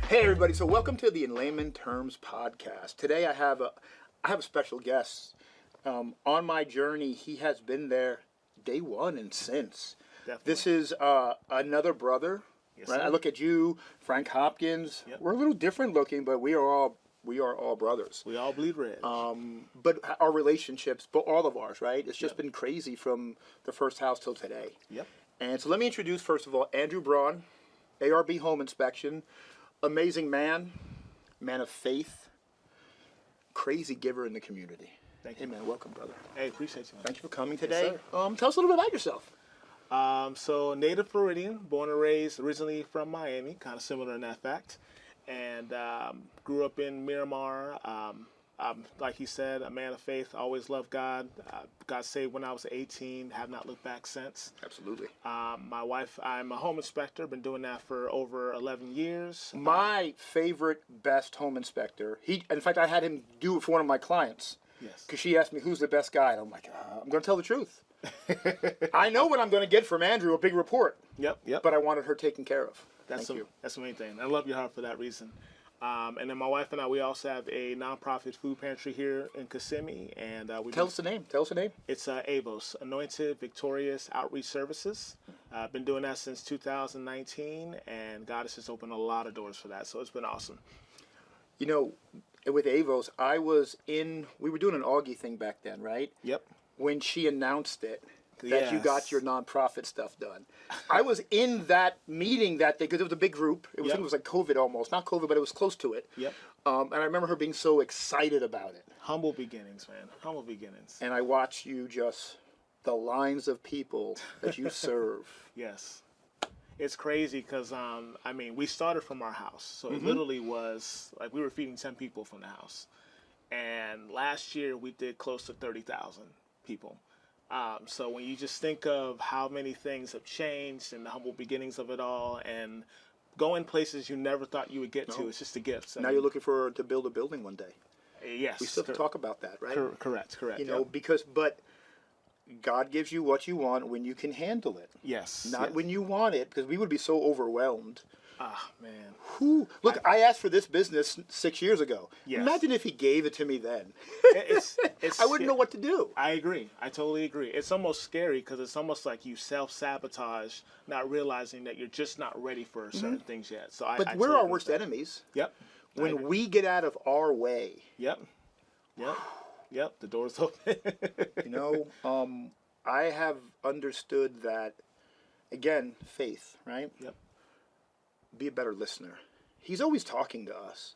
Hey everybody, so welcome to the In Layman Terms podcast. Today I have a special guest. On my journey, he has been there day one and since. Definitely. This is another brother. Yes, Right? sir. I look at you, Frank Hopkins. Yep. We're a little different looking, but we are all brothers. We all bleed red. But our relationships, but all of ours, right? It's just Yep. been crazy from the first house till today. Yep. And so let me introduce, first of all, Andrew Braun, ARB Home Inspection. Amazing man of faith, crazy giver in the community. Thank Hey you. man, welcome, brother. Hey, appreciate you, man. Thank you for coming today. sir. Tell us a little bit about yourself. So native Floridian, born and raised originally from Miami, kind of similar in that fact, and grew up in Miramar. Like he said, a man of faith, always loved God. Got saved when I was 18, have not looked back since. Absolutely. My wife, I'm a home inspector, been doing that for over 11 years. My favorite, best home inspector. In fact, I had him do it for one of my clients. Yes. Because she asked me, who's the best guy? And I'm like, I'm going to tell the truth. I know what I'm going to get from Andrew, a big report. Yep. But I wanted her taken care of. That's Thank you. That's the main thing. I love your heart for that reason. And then my wife and I, we also have a nonprofit food pantry here in Kissimmee, and Tell us the name. It's AVOS, Anointed Victorious Outreach Services. I've been doing that since 2019, and God has just opened a lot of doors for that, so it's been awesome. You know, with Avos, we were doing an Augie thing back then, right? Yep. When she announced it, that you Yes. got your nonprofit stuff done. I was in that meeting that day because it was a big group. I think it was like COVID almost. Not COVID, but it was close to it. Yep. And I remember her being so excited about it. Humble beginnings, man. Humble beginnings. And I watched you the lines of people that you serve. Yes. It's crazy because, we started from our house. So it literally was like we were feeding 10 people from the house. And last year we did close to 30,000 people. So when you just think of how many things have changed and the humble beginnings of it all and going places you never thought you would get to, it's just a gift. Now you're looking to build a building one day. Yes. We still have to talk about that, right? Correct. You know, but God gives you what you want when you can handle it. Yes. Not when you want it, because we would be so overwhelmed. Ah, man. Look, I asked for this business 6 years ago. Yes. Imagine if he gave it to me then. It's I wouldn't know what to do. I agree. I totally agree. It's almost scary because it's almost like you self-sabotage, not realizing that you're just not ready for certain things yet. So But we're our worst enemies. Yep. When we get out of our way. Yep. The door's open. You know, I have understood that, again, faith, right? Yep. Be a better listener. He's always talking to us,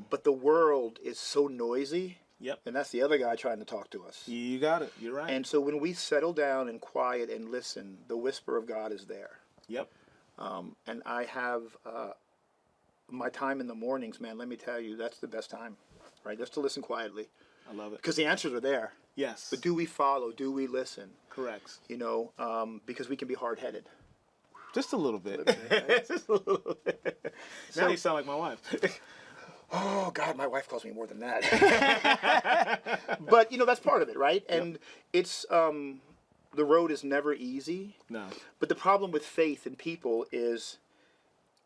but the world is so noisy. Yep. And that's the other guy trying to talk to us. You got it. You're right. And so when we settle down and quiet and listen, the whisper of God is there. Yep. And I have my time in the mornings, man, let me tell you, that's the best time, right? Just to listen quietly. I love it. Because the answers are there. Yes. But do we follow? Do we listen? Correct. You know, because we can be hard-headed. Just a little bit. Just a little bit. Now you sound like my wife. Oh, God, my wife calls me more than that. But, you know, that's part of it, right? And it's, the road is never easy. No. But the problem with faith and people is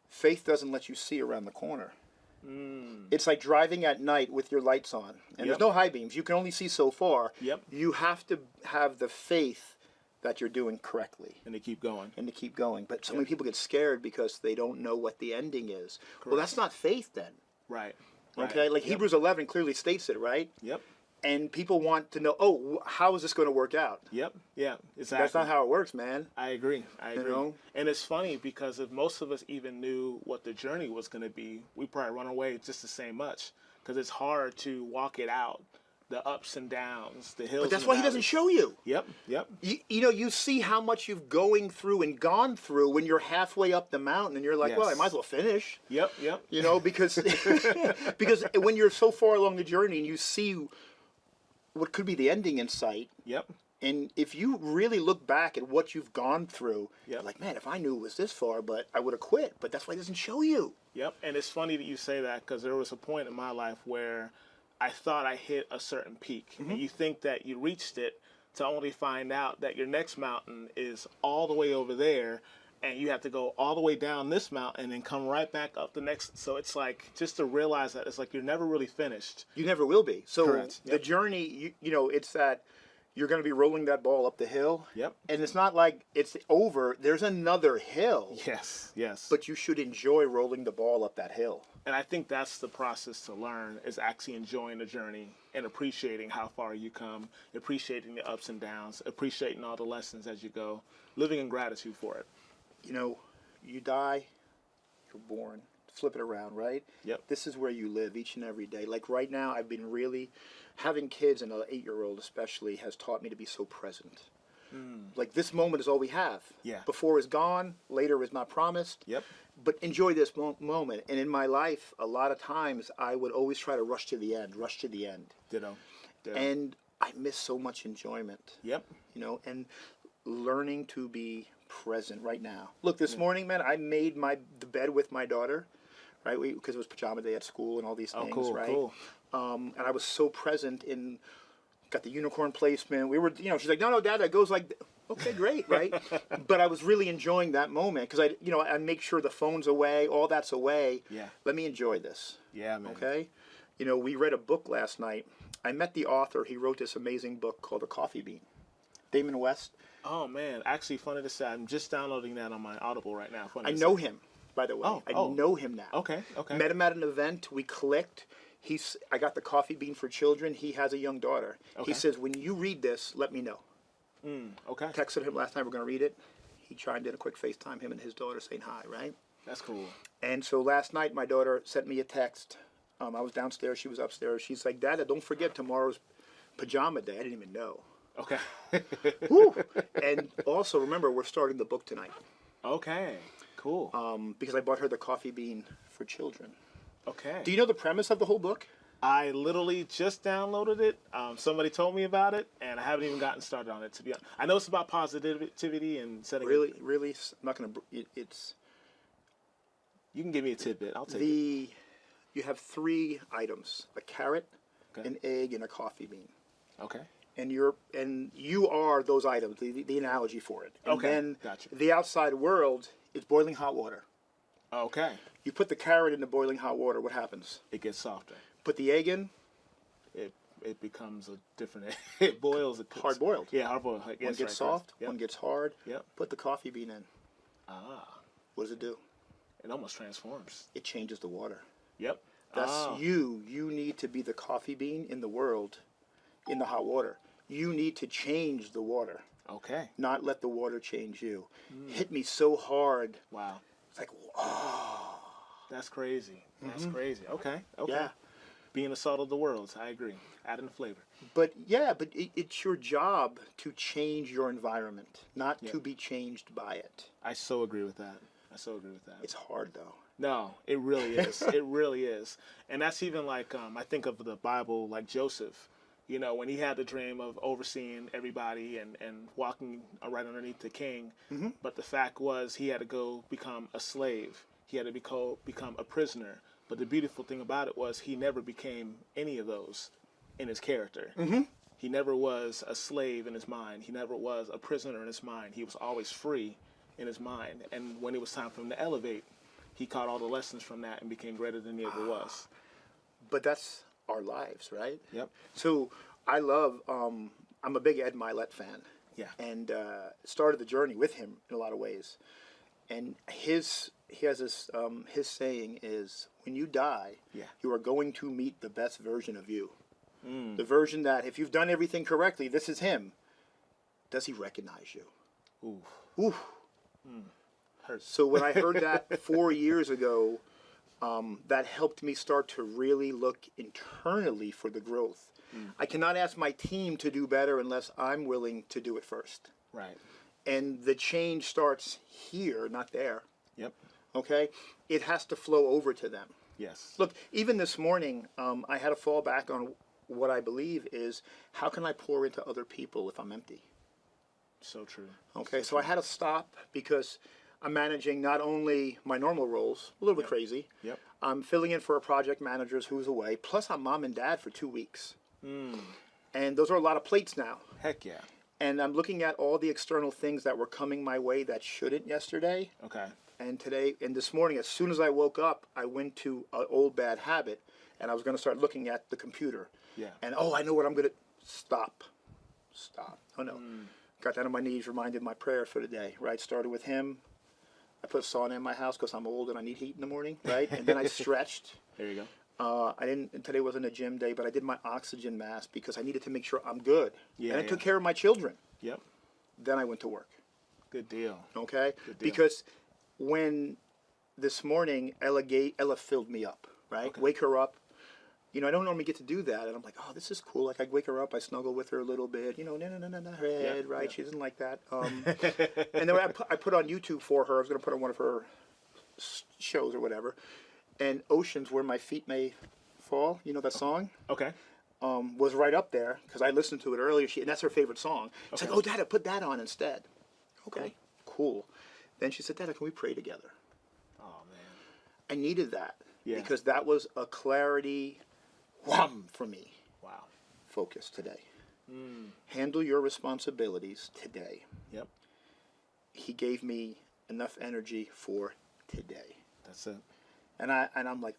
faith doesn't let you see around the corner. It's like driving at night with your lights on. And there's no high beams. You can only see so far. Yep. You have to have the faith that you're doing correctly. And to keep going. But so many people get scared because they don't know what the ending is. Correct. Well, that's not faith then. Right. Okay? Like Hebrews 11 clearly states it, right? Yep. And people want to know, how is this going to work out? Yep. Yeah. Exactly. That's not how it works, man. I agree. You know? And it's funny because if most of us even knew what the journey was going to be, we'd probably run away just the same much because it's hard to walk it out. The ups and downs, the hills. But that's why he doesn't show you. Yep. You know, you see how much you've going through and gone through when you're halfway up the mountain, and you're like, well, I might as well finish. Yep. You know, because when you're so far along the journey and you see what could be the ending in sight. Yep. And if you really look back at what you've gone through, you're like, man, if I knew it was this far, but I would have quit. But that's why he doesn't show you. Yep. And it's funny that you say that because there was a point in my life where I thought I hit a certain peak. And you think that you reached it to only find out that your next mountain is all the way over there and you have to go all the way down this mountain and then come right back up the next. So it's like, just to realize that it's like you're never really finished. You never will be. So Correct. the journey, you know, it's that you're going to be rolling that ball up the hill. Yep. And it's not like it's over. There's another hill. Yes, yes. But you should enjoy rolling the ball up that hill. And I think that's the process to learn, is actually enjoying the journey and appreciating how far you come, appreciating the ups and downs, appreciating all the lessons as you go, living in gratitude for it. You know, you die, you're born. Flip it around, right? Yep. This is where you live each and every day. Like right now, I've been really, having kids, and an 8-year-old especially, has taught me to be so present. Like this moment is all we have. Yeah. Before is gone, later is not promised. Yep. But enjoy this moment. And in my life, a lot of times, I would always try to rush to the end. Ditto. And I miss so much enjoyment. Yep. You know, and learning to be present right now. Look, this morning, man, I made the bed with my daughter, right? Because it was pajama day at school and all these things, cool, right? cool. And I was so present in, got the unicorn placement. We were, you know, she's like, no, Dad, that goes like, okay, great, right? But I was really enjoying that moment because I make sure the phone's away, all that's away. Yeah. Let me enjoy this. Yeah, man. Okay? You know, we read a book last night. I met the author. He wrote this amazing book called The Coffee Bean. Damon West. Oh, man. Actually, funny to say, I'm just downloading that on my Audible right now. I know him, by the way. I know him now. Okay, okay. Met him at an event. We clicked. I got The Coffee Bean for Children. He has a young daughter. Okay. He says, when you read this, let me know. Okay. Texted him last time we're going to read it. He chimed in a quick FaceTime, him and his daughter saying hi, right? That's cool. And so last night, my daughter sent me a text. I was downstairs. She was upstairs. She's like, Dad, don't forget tomorrow's pajama day. I didn't even know. Okay. Woo! And also, remember, we're starting the book tonight. Okay. Cool. Because I bought her The Coffee Bean for Children. Okay. Do you know the premise of the whole book? I literally just downloaded it. Somebody told me about it, and I haven't even gotten started on it, to be honest. I know it's about positivity and setting... Really? I'm not going to... It's... You can give me a tidbit. I'll take it. You have 3 items. A carrot, Okay. an egg, and a coffee bean. Okay. And you are those items, the analogy for it. And Okay, then gotcha. the outside world is boiling hot water. Okay. You put the carrot in the boiling hot water, what happens? It gets softer. Put the egg in, It becomes a different... It boils. It cooks. hard boiled. Yeah, hard boiled. One gets soft, Yep. one gets hard. Yep. Put the coffee bean in. Ah. What does it do? It almost transforms. It changes the water. Yep. That's you. You need to be the coffee bean in the world, in the hot water. You need to change the water, Okay. not let the water change you. Hit me so hard. Wow. It's like, oh. That's crazy. That's crazy. Okay. Okay. Yeah. Being the salt of the world. I agree. Adding the flavor. But it's your job to change your environment, not to be changed by it. I so agree with that. It's hard though. No, it really is. It really is. And that's even like, I think of the Bible, like Joseph, you know, when he had the dream of overseeing everybody and walking right underneath the king. But the fact was he had to go become a slave. He had to become a prisoner. But the beautiful thing about it was he never became any of those in his character. He never was a slave in his mind. He never was a prisoner in his mind. He was always free in his mind. And when it was time for him to elevate, he caught all the lessons from that and became greater than he ever was. But that's our lives, right? Yep. So I love, I'm a big Ed Milet fan. Yeah. And started the journey with him in a lot of ways. And he has this, his saying is, when you die, you are going to meet the best version of you. The version that, if you've done everything correctly, this is him. Does he recognize you? Ooh. Ooh. Hurts. So when I heard that 4 years ago, that helped me start to really look internally for the growth. I cannot ask my team to do better unless I'm willing to do it first. Right. And the change starts here, not there. Yep. Okay? It has to flow over to them. Yes. Look, even this morning, I had to fall back on what I believe is, how can I pour into other people if I'm empty? So true. Okay, so I had to stop because I'm managing not only my normal roles, a little bit crazy. Yep. I'm filling in for a project manager who's away, plus I'm mom and dad for 2 weeks. And those are a lot of plates now. Heck yeah. And I'm looking at all the external things that were coming my way that shouldn't yesterday. Okay. And today, and this morning, as soon as I woke up, I went to an old bad habit, and I was going to start looking at the computer. Yeah. And, I know what I'm going to... Stop. Oh, no. Got down on my knees, reminded my prayer for the day, right? Started with him. I put a sauna in my house because I'm old and I need heat in the morning, right? And then I stretched. There you go. Today wasn't a gym day, but I did my oxygen mask because I needed to make sure I'm good. Yeah, and I took care of my children. Yep. Then I went to work. Good deal. Okay? Good deal. Because when this morning, Ella filled me up, right? Okay. Wake her up. I don't normally get to do that. And I'm like, oh, this is cool. Like, I wake her up, I snuggle with her a little bit, no, her head, right? Yeah. She doesn't like that. And then I put on YouTube for her. I was going to put on one of her shows or whatever. And Oceans Where My Feet May Fall, that song? Okay. Was right up there because I listened to it earlier. And that's her favorite song. She's like, oh, Dad, put that on instead. Okay, cool. Then she said, Dad, can we pray together? Oh, man. I needed that because that was a clarity for me. Wow. Focus today. Handle your responsibilities today. Yep. He gave me enough energy for today. That's it. And I'm like,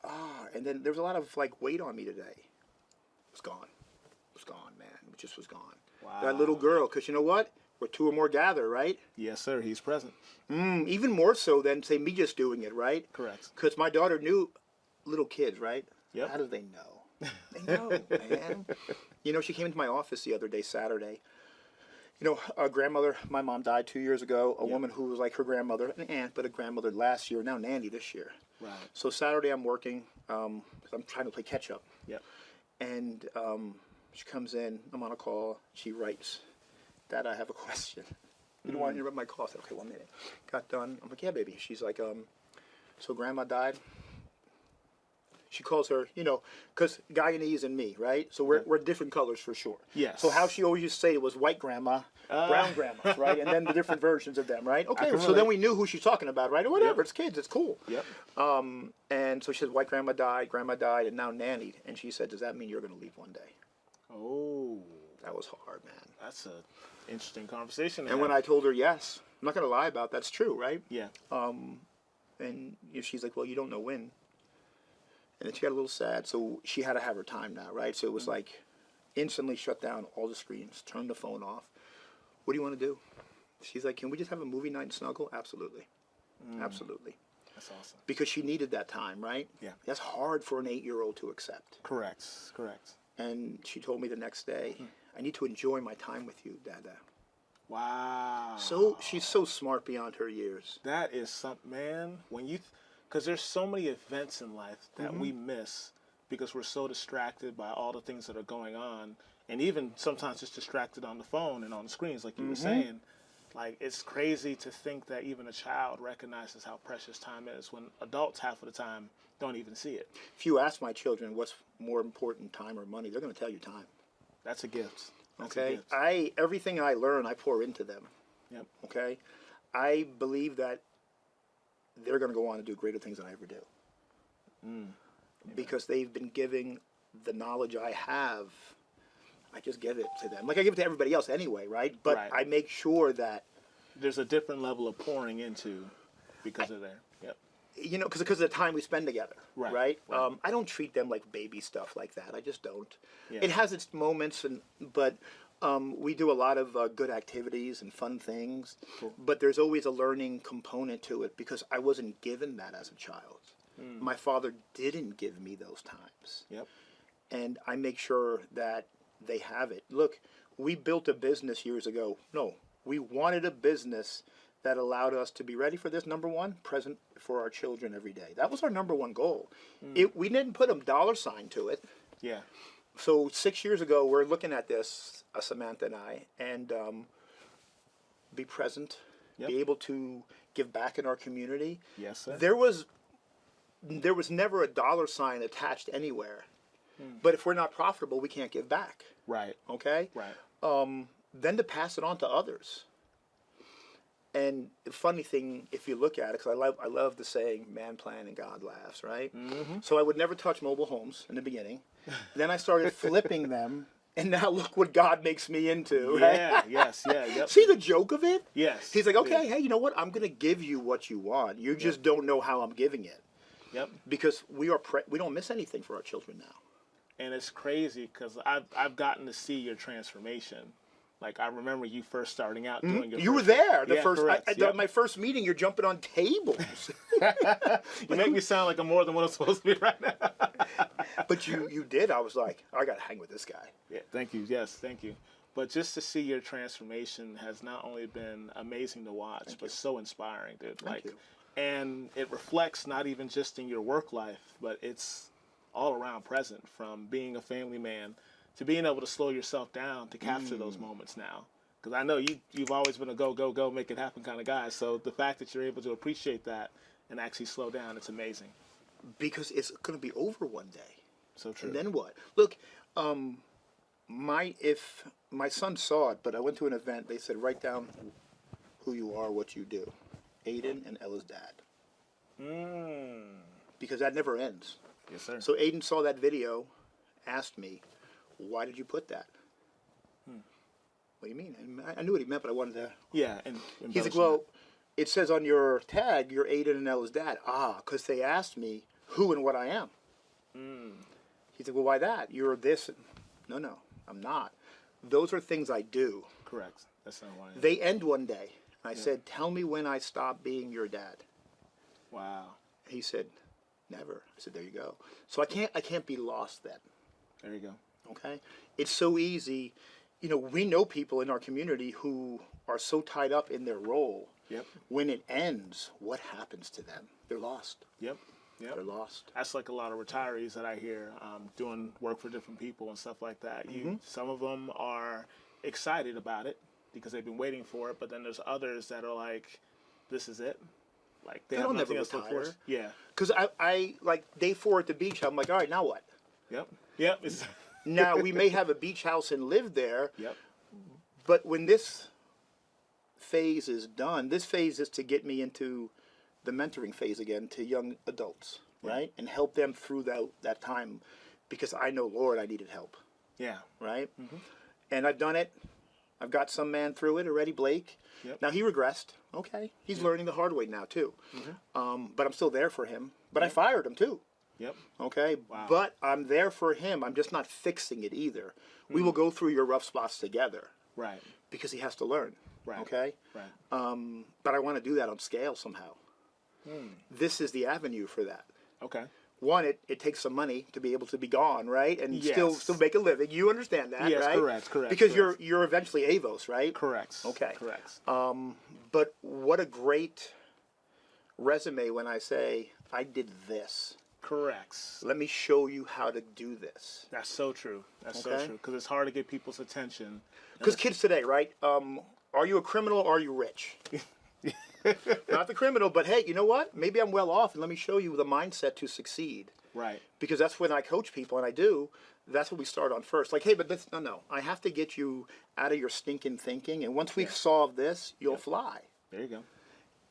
and then there was a lot of weight on me today. It was gone. It was gone, man. It just was gone. Wow. That little girl, because you know what? Where two or more gather, right? Yes, sir. He's present. Even more so than, say, me just doing it, right? Correct. Because my daughter knew little kids, right? Yep. How do they know? They know, man. She came into my office the other day, Saturday. A grandmother, my mom died 2 years ago. A woman who was like her grandmother, an aunt, but a grandmother last year, now nanny this year. Right. So Saturday I'm working, because I'm trying to play catch up. Yep. And she comes in, I'm on a call, she writes, Dad, I have a question. You don't want to interrupt my call. I said, okay, 1 minute. Got done. I'm like, yeah, baby. She's like, so grandma died? She calls her, because Guyanese and me, right? So we're different colors for sure. Yes. So how she always used to say it was white grandma, brown grandmas, right? And then the different versions of them, right? Okay, so then we knew who she's talking about, right? Or whatever, It's kids, it's cool. Yep. And so she said, white grandma died, and now nannied. And she said, does that mean you're going to leave one day? Oh. That was hard, man. That's an interesting conversation. And when I told her, yes, I'm not going to lie about that's true, right? Yeah. And she's like, well, you don't know when. And then she got a little sad, so she had to have her time now, right? So it was like instantly shut down all the screens, turn the phone off. What do you want to do? She's like, can we just have a movie night and snuggle? Absolutely. Absolutely. That's awesome. Because she needed that time, right? Yeah. That's hard for an 8-year-old to accept. Correct. And she told me the next day, I need to enjoy my time with you, Dada. Wow. So she's so smart beyond her years. That is something, man. Because there's so many events in life that we miss because we're so distracted by all the things that are going on, and even sometimes just distracted on the phone and on the screens, like you were saying. Like, it's crazy to think that even a child recognizes how precious time is when adults half of the time don't even see it. If you ask my children what's more important, time or money, they're going to tell you time. That's a gift. Okay? Everything I learn, I pour into them. Yep. Okay? I believe that they're going to go on and do greater things than I ever do. Because they've been giving the knowledge I have. I just give it to them. Like I give it to everybody else anyway, right? But I make sure that there's a different level of pouring into because of their, because of the time we spend together, right? Right. I don't treat them like baby stuff like that. I just don't. Yeah. It has its moments, but we do a lot of good activities and fun things. Cool. But there's always a learning component to it because I wasn't given that as a child. My father didn't give me those times. Yep. And I make sure that they have it. Look, we built a business years ago. No, we wanted a business that allowed us to be ready for this. Number one, present for our children every day. That was our number one goal. We didn't put a dollar sign to it. Yeah. So 6 years ago, we're looking at this, Samantha and I, and be present, be able to give back in our community. Yes, sir. There was never a dollar sign attached anywhere. But if we're not profitable, we can't give back. Right. Okay? Right. Then to pass it on to others. And the funny thing, if you look at it, because I love the saying, man plan and God laughs, right? So I would never touch mobile homes in the beginning. Then I started flipping them And now look what God makes me into. Right? Yeah, yes, yeah, yep. See the joke of it? Yes. He's like, okay, hey, you know what? I'm going to give you what you want. You just don't know how I'm giving it. Yep. Because we don't miss anything for our children now. And it's crazy because I've gotten to see your transformation. Like, I remember you first starting out doing your You were there. correct. My first meeting, you're jumping on tables. You make me sound like I'm more than what I'm supposed to be right now. But you did. I was like, I got to hang with this guy. Yeah, thank you. Yes, thank you. But just to see your transformation has not only been amazing to watch, but so inspiring, dude. Thank you. And it reflects not even just in your work life, but it's all around present, from being a family man to being able to slow yourself down to capture those moments now. Because I know you've always been a go, go, go, make it happen kind of guy. So the fact that you're able to appreciate that and actually slow down, it's amazing. Because it's going to be over one day. So true. And then what? Look, if my son saw it, but I went to an event, they said, write down who you are, what you do. Aiden and Ella's dad. Because that never ends. Yes, sir. So Aiden saw that video, asked me, why did you put that? What do you mean? I knew what he meant, but I wanted to... Yeah. And he's like, well, it says on your tag, you're Aiden and Ella's dad. Because they asked me who and what I am. He's like, well, why that? You're this. No, I'm not. Those are things I do. Correct. That's not why I am. They end one day. I said, tell me when I stop being your dad. Wow. He said, never. I said, there you go. So I can't be lost then. There you go. Okay? It's so easy. You know, we know people in our community who are so tied up in their role. Yep. When it ends, what happens to them? They're lost. Yep. They're lost. That's like a lot of retirees that I hear doing work for different people and stuff like that. Some of them are excited about it because they've been waiting for it, but then there's others that are like, this is it. Like they have don't nothing never else to look retire. forward to. Yeah. Because I like day 4 at the beach, I'm like, all right, now what? Yep. Now, we may have a beach house and live there, Yep. but when this phase is done, this phase is to get me into the mentoring phase again to young adults, right? And help them through that time, because I know, Lord, I needed help. Yeah. Right? And I've done it. I've got some man through it already, Blake. Yep. Now, he regressed. Okay. He's learning the hard way now, too. But I'm still there for him. But I fired him, too. Yep. Okay? Wow. But I'm there for him. I'm just not fixing it either. We will go through your rough spots together. Right. Because he has to learn. Right. Okay? Right. But I want to do that on scale somehow. This is the avenue for that. Okay. One, it takes some money to be able to be gone, right? And Yes. still make a living. You understand that, Yes, right? correct. Because correct. you're eventually Avos, right? Correct. Okay. Correct. But what a great resume when I say, I did this. Correct. Let me show you how to do this. That's so true. That's so Okay. true. Because it's hard to get people's attention. Because kids today, right? Are you a criminal or are you rich? Not the criminal, but hey, you know what? Maybe I'm well off, and let me show you the mindset to succeed. Right. Because that's when I coach people, and I do. That's what we start on first. Like, hey, but this, no. I have to get you out of your stinking thinking, and once we solve this, you'll fly. There you go.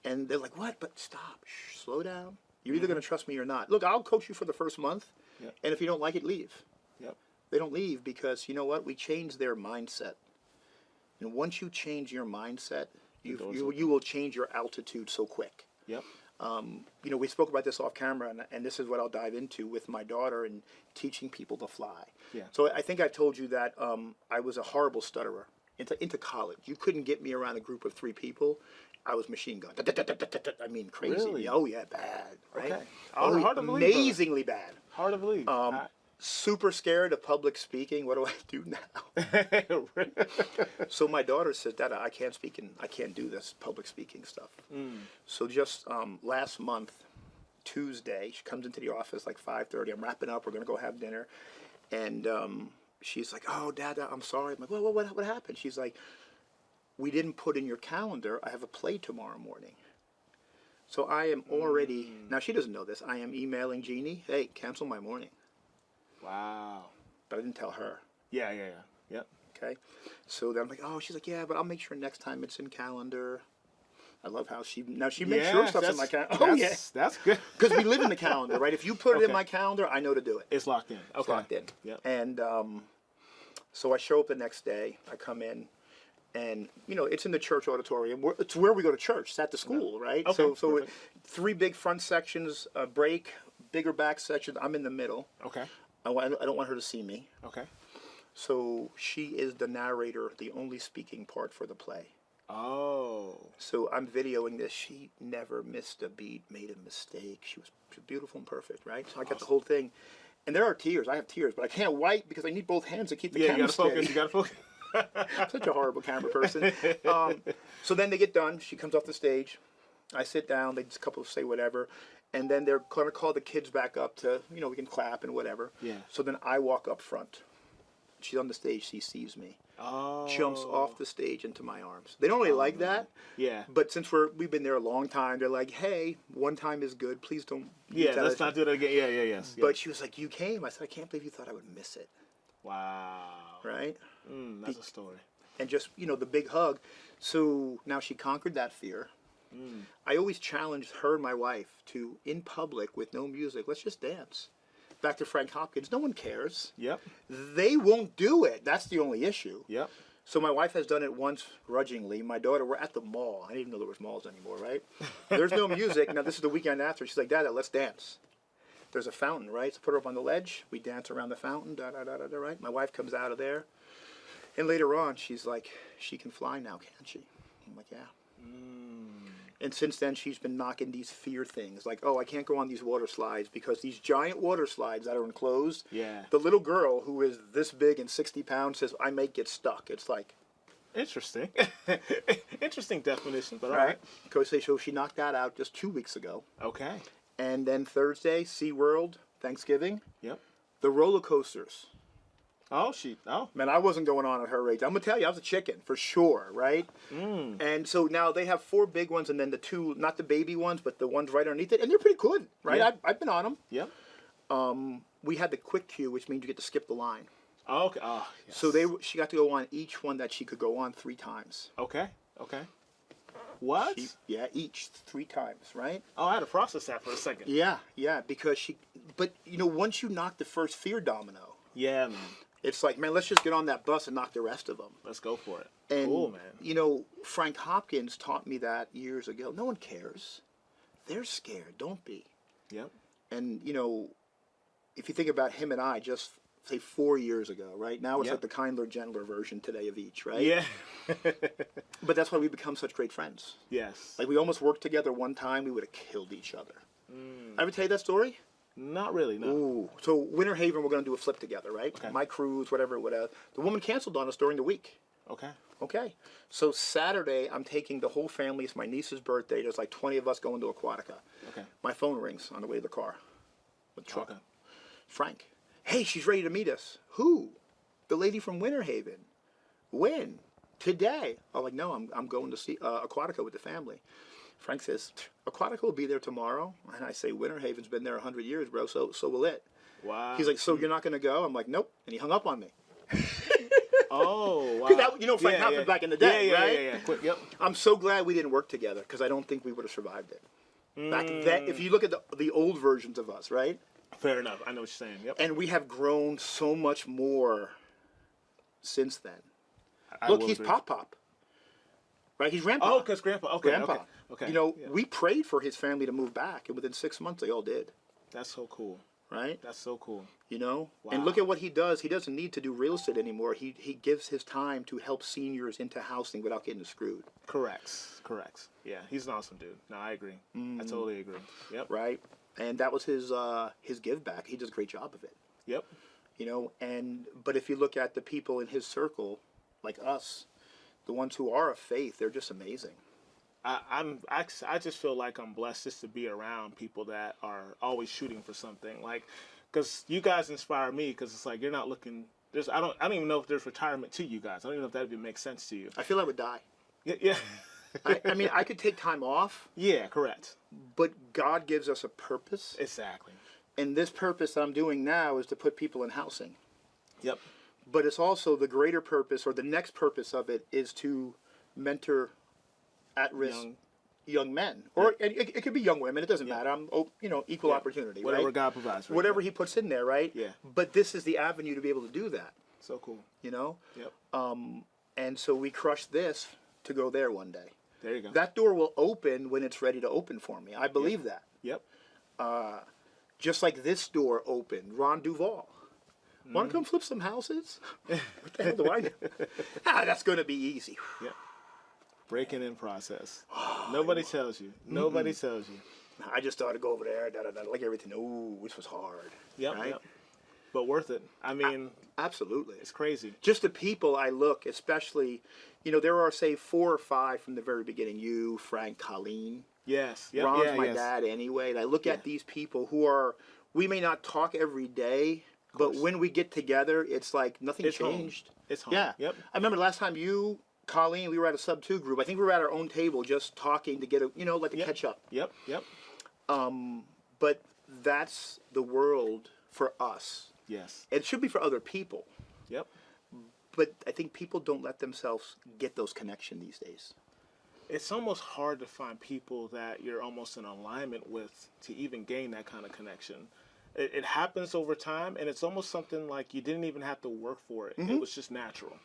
And they're like, what? But stop. Shh, slow down. You're either going to trust me or not. Look, I'll coach you for the first month, and if you don't like it, leave. Yep. They don't leave because, you know what? We change their mindset. And once you change your mindset, you will change your altitude so quick. Yep. You know, we spoke about this off camera, and this is what I'll dive into with my daughter and teaching people to fly. Yeah. So I think I told you that I was a horrible stutterer into college. You couldn't get me around a group of 3 people. I was machine gun. I mean, crazy. Really? Oh, yeah, bad. Right? Okay. Oh, Hard to believe, amazingly bad. Hard to believe. Super scared of public speaking. What do I do now? So my daughter says, Dad, I can't speak and I can't do this public speaking stuff. So just last month, Tuesday, she comes into the office like 5:30. I'm wrapping up. We're going to go have dinner. And she's like, oh, Dad, I'm sorry. I'm like, well, what happened? She's like, we didn't put in your calendar. I have a play tomorrow morning. So I am already, now she doesn't know this, I am emailing Jeannie, hey, cancel my morning. Wow. But I didn't tell her. Yeah. Yep. Okay. So then I'm like, oh, she's like, yeah, but I'll make sure next time it's in calendar. I love how she makes sure stuff's in my calendar. Oh, yeah. That's good. Because we live in the calendar, right? If you put it in my calendar, I know to do it. It's locked in. Okay. It's locked in. Yep. And So I show up the next day. I come in, and it's in the church auditorium. It's where we go to church. It's at the school, right? Okay, So 3 big front sections, a break, bigger back section. I'm in the middle. Okay. I don't want her to see me. Okay. So she is the narrator, the only speaking part for the play. Oh. So I'm videoing this. She never missed a beat, made a mistake. She was beautiful and perfect, right? So I got the whole thing. And there are tears. I have tears, but I can't wipe because I need both hands to keep the camera steady. You gotta focus. I'm such a horrible camera person. So then they get done. She comes off the stage. I sit down. They just a couple say whatever. And then they're going to call the kids back up to, we can clap and whatever. Yeah. So then I walk up front. She's on the stage. She sees me. Oh. Jumps off the stage into my arms. They don't really like that. Yeah. But since we've been there a long time, they're like, hey, one time is good. Please don't. Yeah, let's not do that again. Yeah, yes. But she was like, you came. I said, I can't believe you thought I would miss it. Wow. Right? That's a story. And just, the big hug. So now she conquered that fear. I always challenged her and my wife to, in public with no music, let's just dance. Back to Frank Hopkins, no one cares. Yep. They won't do it. That's the only issue. Yep. So my wife has done it once grudgingly. My daughter, we're at the mall. I didn't even know there was malls anymore, right? There's no music. Now, this is the weekend after. She's like, Dad, let's dance. There's a fountain, right? So put her up on the ledge. We dance around the fountain, da-da-da-da-da, right? My wife comes out of there. And later on, she's like, she can fly now, can't she? I'm like, yeah. And since then, she's been knocking these fear things. Like, oh, I can't go on these water slides because these giant water slides that are enclosed. Yeah. The little girl who is this big and 60 pounds says, I may get stuck. It's like. Interesting. Interesting definition, but all right. So she knocked that out just 2 weeks ago. Okay. And then Thursday, SeaWorld, Thanksgiving. Yep. The roller coasters. Oh. Man, I wasn't going on at her age. I'm going to tell you, I was a chicken, for sure, right? And so now they have 4 big ones and then the 2, not the baby ones, but the ones right underneath it. And they're pretty good, right? Yeah. I've been on them. Yep. We had the quick queue, which means you get to skip the line. Oh, okay. Oh, yes. So she got to go on each one that she could go on 3 times. Okay. What? Each 3 times, right? Oh, I had to process that for a second. Yeah, because but once you knock the first fear domino. Yeah, man. It's like, man, let's just get on that bus and knock the rest of them. Let's go for it. And, cool, man. Frank Hopkins taught me that years ago. No one cares. They're scared. Don't be. Yep. And, if you think about him and I just, say, 4 years ago, right? Now it's like the kinder, gentler version today of each, right? Yeah. But that's why we become such great friends. Yes. Like, we almost worked together one time. We would have killed each other. I ever tell you that story? Not really, no. Ooh. So Winter Haven, we're going to do a flip together, right? Okay. My cruise, whatever. The woman canceled on us during the week. Okay. So Saturday, I'm taking the whole family. It's my niece's birthday. There's like 20 of us going to Aquatica. Okay. My phone rings on the way to the car. With the truck. Okay. Frank. Hey, she's ready to meet us. Who? The lady from Winter Haven. When? Today. I'm like, no, I'm going to see Aquatica with the family. Frank says, Aquatica will be there tomorrow. And I say, Winter Haven's been there 100 years, bro, so will it. Wow. He's like, so you're not going to go? I'm like, nope. And he hung up on me. Oh, wow. That, Frank Hopkins back in the day, right? Yeah. Quick, yep. I'm so glad we didn't work together because I don't think we would have survived it. Back then, if you look at the old versions of us, right? Fair enough. I know what you're saying. Yep. And we have grown so much more since then. I Look, will he's agree. Pop. Right? He's Grandpa. Oh, because Grandpa. Okay. Grandpa. Okay. We prayed for his family to move back, and within 6 months, they all did. That's so cool. Right? That's so cool. Wow. Wow. And look at what he does. He doesn't need to do real estate anymore. He gives his time to help seniors into housing without getting screwed. Correct. Yeah, he's an awesome dude. No, I agree. I totally agree. Yep. Right? And that was his give back. He does a great job of it. Yep. But if you look at the people in his circle, like us, the ones who are of faith, they're just amazing. I just feel like I'm blessed just to be around people that are always shooting for something. Like, because you guys inspire me. Because it's like you're not looking. I don't even know if there's retirement to you guys. I don't even know if that would make sense to you. I feel I would die. Yeah. I mean, I could take time off. Yeah, correct. But God gives us a purpose. Exactly. And this purpose that I'm doing now is to put people in housing. Yep. But it's also the greater purpose, or the next purpose of it, is to mentor at-risk young men. Or it could be young women. It doesn't matter. I'm, equal opportunity. Whatever right? God provides. Right? Whatever he puts in there, right? Yeah. But this is the avenue to be able to do that. So cool. You know? Yep. And so we crushed this to go there one day. There you go. That door will open when it's ready to open for me. I believe that. Yep. Just like this door opened. Ron Duvall. Want to come flip some houses? What the hell do I know? That's going to be easy. Yep. Breaking in process. Nobody tells you. Nobody tells you. I just thought to go over there, like everything. Ooh, this was hard. Yep, right? yep. But worth it. I mean, absolutely. It's crazy. Just the people I look, especially, there are, say, 4 or 5 from the very beginning. You, Frank, Colleen. Yes. Yep. Ron's my dad anyway. And I look at these people who are, we may not talk every day, but when we get together, it's like nothing changed. Home. It's home. Yeah. Yep. I remember the last time you, Colleen, we were at a sub 2 group. I think we were at our own table just talking to get a, like to catch up. Yep. Yep. But that's the world for us. Yes. It should be for other people. Yep. But I think people don't let themselves get those connections these days. It's almost hard to find people that you're almost in alignment with to even gain that kind of connection. It happens over time, and it's almost something like you didn't even have to work for it. It was just natural.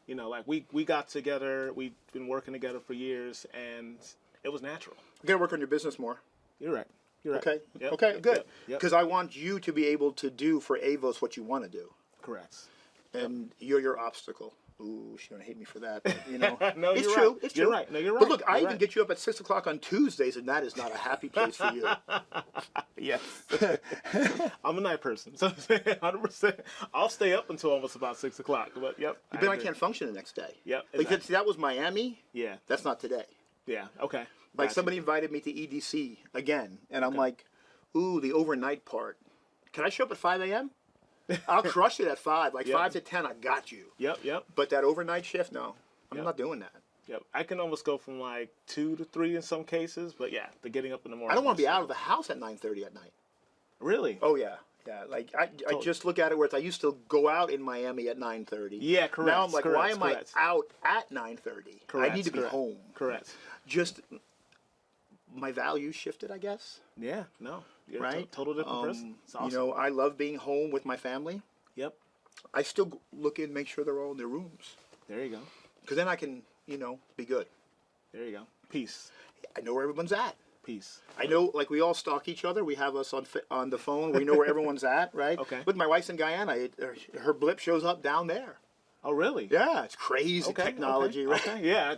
Like we got together, we've been working together for years, and it was natural. You gotta work on your business more. You're right. You're right. Okay. Yep. Okay. Good. Yep. Because I want you to be able to do for Avos what you want to do. Correct. And you're your obstacle. Ooh, she's gonna hate me for that. But, No, it's you're true. right. It's true. You're right. No, you're right. But look, I You're even right. get you up at 6 o'clock on Tuesdays, and that is not a happy place for you. Yes. I'm a night person, so 100%. I'll stay up until almost about 6 o'clock. But yep. Then I can't function the next day. Yep. Like Exactly. see, that was Miami. Yeah. That's not today. Yeah. Okay. Like Gotcha. somebody invited me to EDC again, and I'm like, ooh, the overnight part. Can I show up at 5 a.m.? I'll crush it at 5. Like 5 to 10, I got you. Yep. Yep. But that overnight shift, no. I'm not doing that. Yep. I can almost go from like 2 to 3 in some cases, but yeah, the getting up in the morning. I don't want to be out of the house at 9:30 at night. Really? Oh, yeah. Yeah, like I just look at it where I used to go out in Miami at 9:30. Yeah, correct. Now I'm like, why am correct. I out at 9:30? Correct. I need to be correct. home. Correct. Just my values shifted, I guess. Yeah. No. You're Right? a total different person. It's awesome. I love being home with my family. Yep. I still look in, make sure they're all in their rooms. There you go. Because then I can, be good. There you go. Peace. I know where everyone's at. Peace. I know, like, we all stalk each other. We have us on the phone. We know where everyone's at, right? Okay. Look, my wife's in Guyana. Her blip shows up down there. Oh, really? Yeah, it's crazy Okay, technology, okay, right? Okay. Yeah.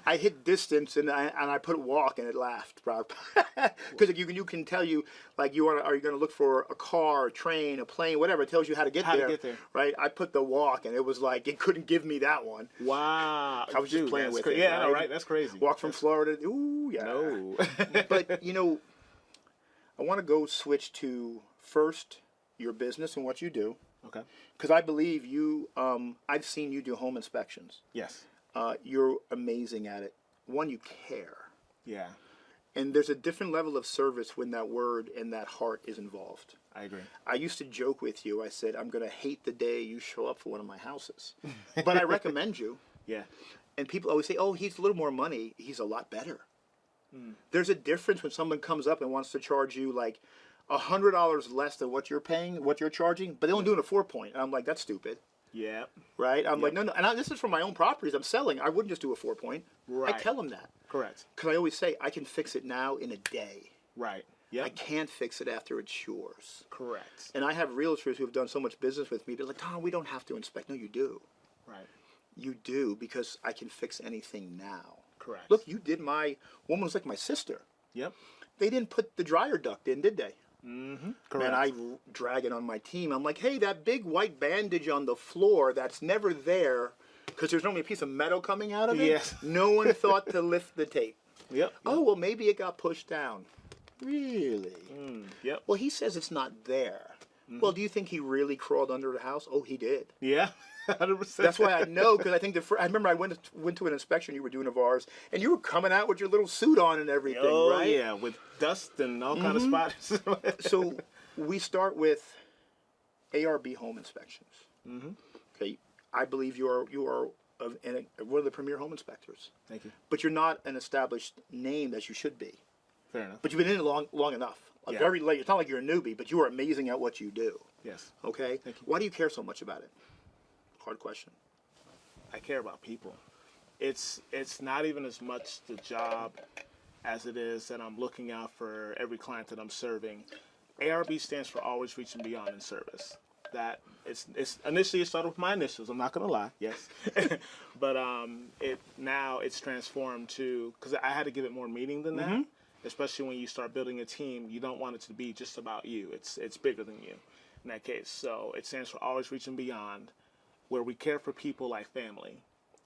I hit distance and I put walk and it laughed, because you can tell you like are you going to look for a car, a train, a plane, whatever. It tells you how to get there. Right? I put the walk and it was like it couldn't give me that one. Wow. I was just playing with it. Yeah, right? no, right. That's crazy. Walk from Florida. Ooh, yeah. No. But I want to go switch to first your business and what you do. Okay. Because I believe you, I've seen you do home inspections. Yes. You're amazing at it. One, you care. Yeah. And there's a different level of service when that word and that heart is involved. I agree. I used to joke with you. I said, I'm going to hate the day you show up for one of my houses. But I recommend you. Yeah. And people always say, oh, he's a little more money. He's a lot better. There's a difference when someone comes up and wants to charge you like $100 less than what you're paying, what you're charging, but they don't do it a 4-point. And I'm like, that's stupid. Yeah. Right? I'm like, no. And this is for my own properties. I'm selling. I wouldn't just do a 4-point. Right. I tell them that. Correct. Because I always say, I can fix it now in a day. Right. Yeah. I can't fix it after it's yours. Correct. And I have realtors who have done so much business with me. They're like, Tom, we don't have to inspect. No, you do. Right. You do, because I can fix anything now. Correct. Look, you did my woman was like my sister. Yep. They didn't put the dryer duct in, did they? Mm-hmm. Correct. And I drag it on my team. I'm like, hey, that big white bandage on the floor that's never there, because there's normally a piece of metal coming out of it. Yes. No one thought to lift the tape. Yep. Oh, well, maybe it got pushed down. Really? Yep. Well, he says it's not there. Well, do you think he really crawled under the house? Oh, he did. Yeah. 100%. That's why I know, because I think I remember I went to an inspection you were doing of ours, and you were coming out with your little suit on and everything, right? Yeah, with dust and all kind of spots. So we start with ARB Home Inspections. Okay, I believe you are one of the premier home inspectors. Thank you. But you're not an established name as you should be. Fair enough. But you've been in it long enough. A very late. It's not like you're a newbie, but you are amazing at what you do. Yes. Okay. Thank you. Why do you care so much about it? Hard question. I care about people. It's not even as much the job as it is that I'm looking out for every client that I'm serving. ARB stands for always reaching beyond in service. That it's initially it started with my initials. I'm not gonna lie, yes, but it's transformed to, because I had to give it more meaning than that. Especially when you start building a team, you don't want it to be just about you. It's bigger than you in that case. So it stands for always reaching beyond, where we care for people like family.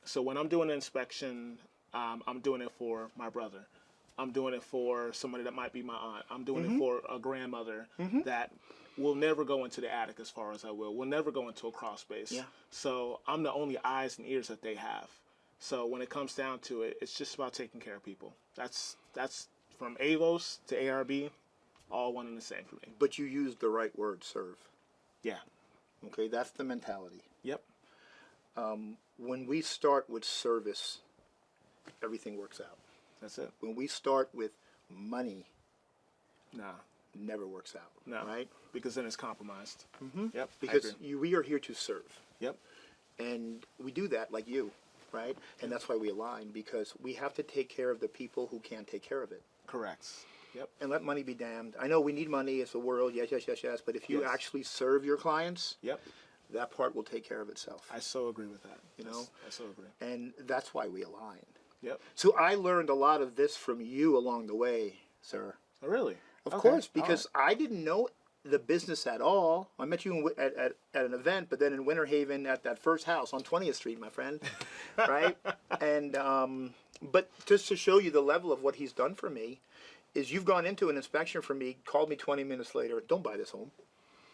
So when I'm doing an inspection, I'm doing it for my brother. I'm doing it for somebody that might be my aunt. I'm doing it for a grandmother that will never go into the attic as far as I will. Will never go into a crawl space. Yeah. So I'm the only eyes and ears that they have. So when it comes down to it, it's just about taking care of people. That's from AVOS to ARB, all one and the same for me. But you used the right word, serve. Yeah. Okay, that's the mentality. Yep. When we start with service, everything works out. That's it. When we start with money, nah, never works out. No, right? Because then it's compromised. Yep. Because we are here to serve. Yep. And we do that like you, right? And that's why we align, because we have to take care of the people who can't take care of it. Correct. Yep. And let money be damned. I know we need money. It's the world. Yes. But if you actually serve your clients, that part will take care of itself. I so agree with that. You know? I so agree. And that's why we align. Yep. So I learned a lot of this from you along the way, sir. Oh, really? Of course, because I didn't know the business at all. I met you at an event, but then in Winter Haven at that first house on 20th Street, my friend, right? And but just to show you the level of what he's done for me, is you've gone into an inspection for me, called me 20 minutes later, don't buy this home.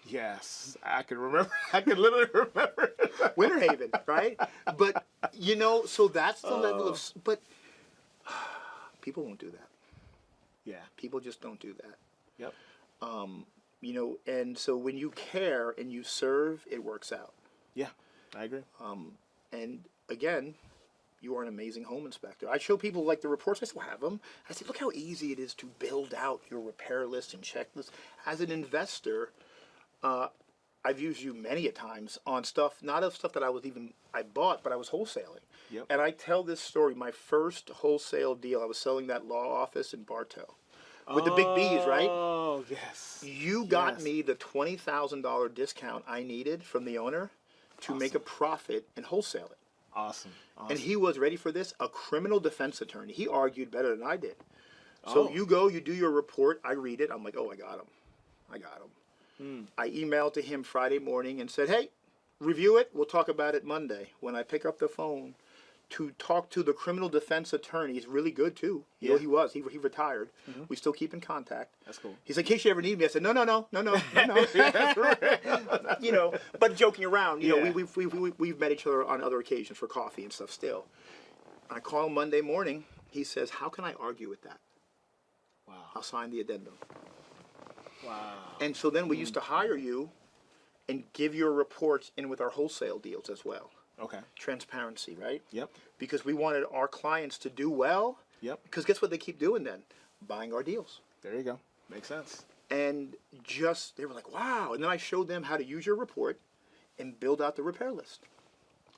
Yes, I can remember. I can literally remember. Winter Haven, right? But, you know, so that's the level of, but people won't do that. Yeah. People just don't do that. Yep. You know, and so when you care and you serve, it works out. Yeah, I agree. And again, you are an amazing home inspector. I show people like the reports. I still have them. I say, look how easy it is to build out your repair list and checklist. As an investor, I've used you many a times on stuff, not of stuff that I bought, but I was wholesaling. Yep. And I tell this story. My first wholesale deal, I was selling that law office in Bartow with the big B's, right? Oh, yes. You got me the $20,000 discount I needed from the owner to make a profit and wholesale it. Awesome. And he was ready for this, a criminal defense attorney. He argued better than I did. So you go, you do your report, I read it. I'm like, oh, I got him. I emailed to him Friday morning and said, hey, review it. We'll talk about it Monday. When I pick up the phone to talk to the criminal defense attorney, he's really good too. You know, he was. He retired. We still keep in contact. That's cool. He's like, in case you ever need me. I said, no. You know, but joking around. You know, we've met each other on other occasions for coffee and stuff still. I call him Monday morning. He says, how can I argue with that? Wow. I'll sign the addendum. Wow. And so then we used to hire you and give your reports in with our wholesale deals as well. Okay. Transparency, right? Yep. Because we wanted our clients to do well. Yep. Because guess what they keep doing then? Buying our deals. There you go. Makes sense. And just, they were like, wow. And then I showed them how to use your report and build out the repair list.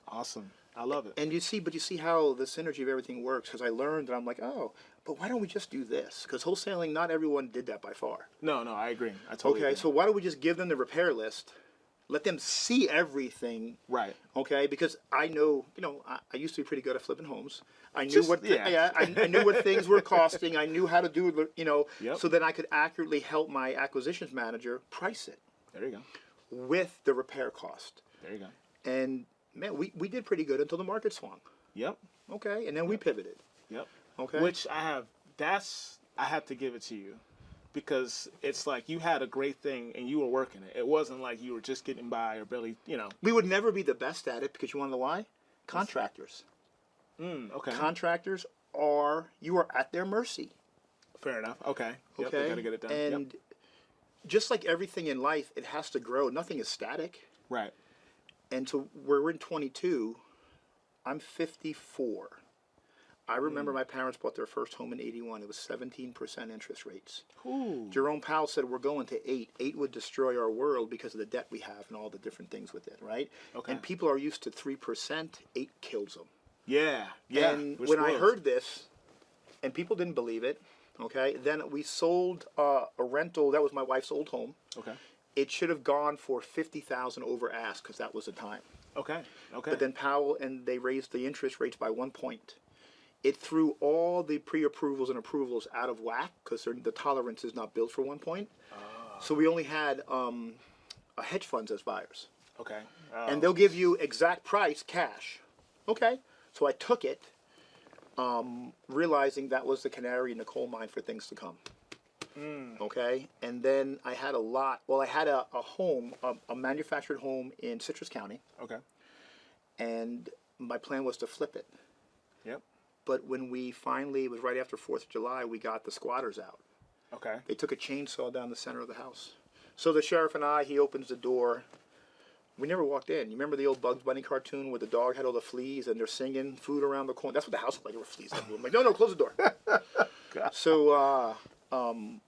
Awesome. I love it. And you see how the synergy of everything works. Because I learned that I'm like, oh, but why don't we just do this? Because wholesaling, not everyone did that by far. No, I agree. I totally agree. Okay, so why don't we just give them the repair list? Let them see everything. Right. Okay, because I know, you know, I used to be pretty good at flipping homes. I knew I knew what things were costing. I knew how to do, you know, so that I could accurately help my acquisitions manager price it. There you go. With the repair cost. There you go. And man, we did pretty good until the market swung. Yep. Okay, and then we pivoted. Yep. Okay. Which I have to give it to you. Because it's like you had a great thing and you were working it. It wasn't like you were just getting by or barely, you know. We would never be the best at it because you want to know why? Contractors. Okay. Contractors you are at their mercy. Fair enough. Okay. Yep, okay. They gotta get it done. And just like everything in life, it has to grow. Nothing is static. Right. And so we're in 22. I'm 54. I remember my parents bought their first home in 81. It was 17% interest rates. Ooh. Jerome Powell said we're going to 8. 8 would destroy our world because of the debt we have and all the different things with it, right? Okay. And people are used to 3%. 8 kills them. Yeah. Yeah. And when I heard this, and people didn't believe it, okay, then we sold a rental. That was my wife's old home. Okay. It should have gone for $50,000 over ask because that was the time. Okay. Okay. But then Powell and they raised the interest rates by 1 point. It threw all the pre-approvals and approvals out of whack because the tolerance is not built for 1 point. So we only had hedge funds as buyers. Okay. And they'll give you exact price cash. Okay. So I took it, realizing that was the canary in the coal mine for things to come. Okay. And then I had a lot. Well, I had a home, a manufactured home in Citrus County. Okay. And my plan was to flip it. Yep. But when we finally, it was right after 4th of July, we got the squatters out. Okay. They took a chainsaw down the center of the house. So the sheriff and I, he opens the door. We never walked in. You remember the old Bugs Bunny cartoon where the dog had all the fleas and they're singing food around the corner? That's what the house looked like. There were fleas everywhere. I'm like, no, close the door. So, oh man,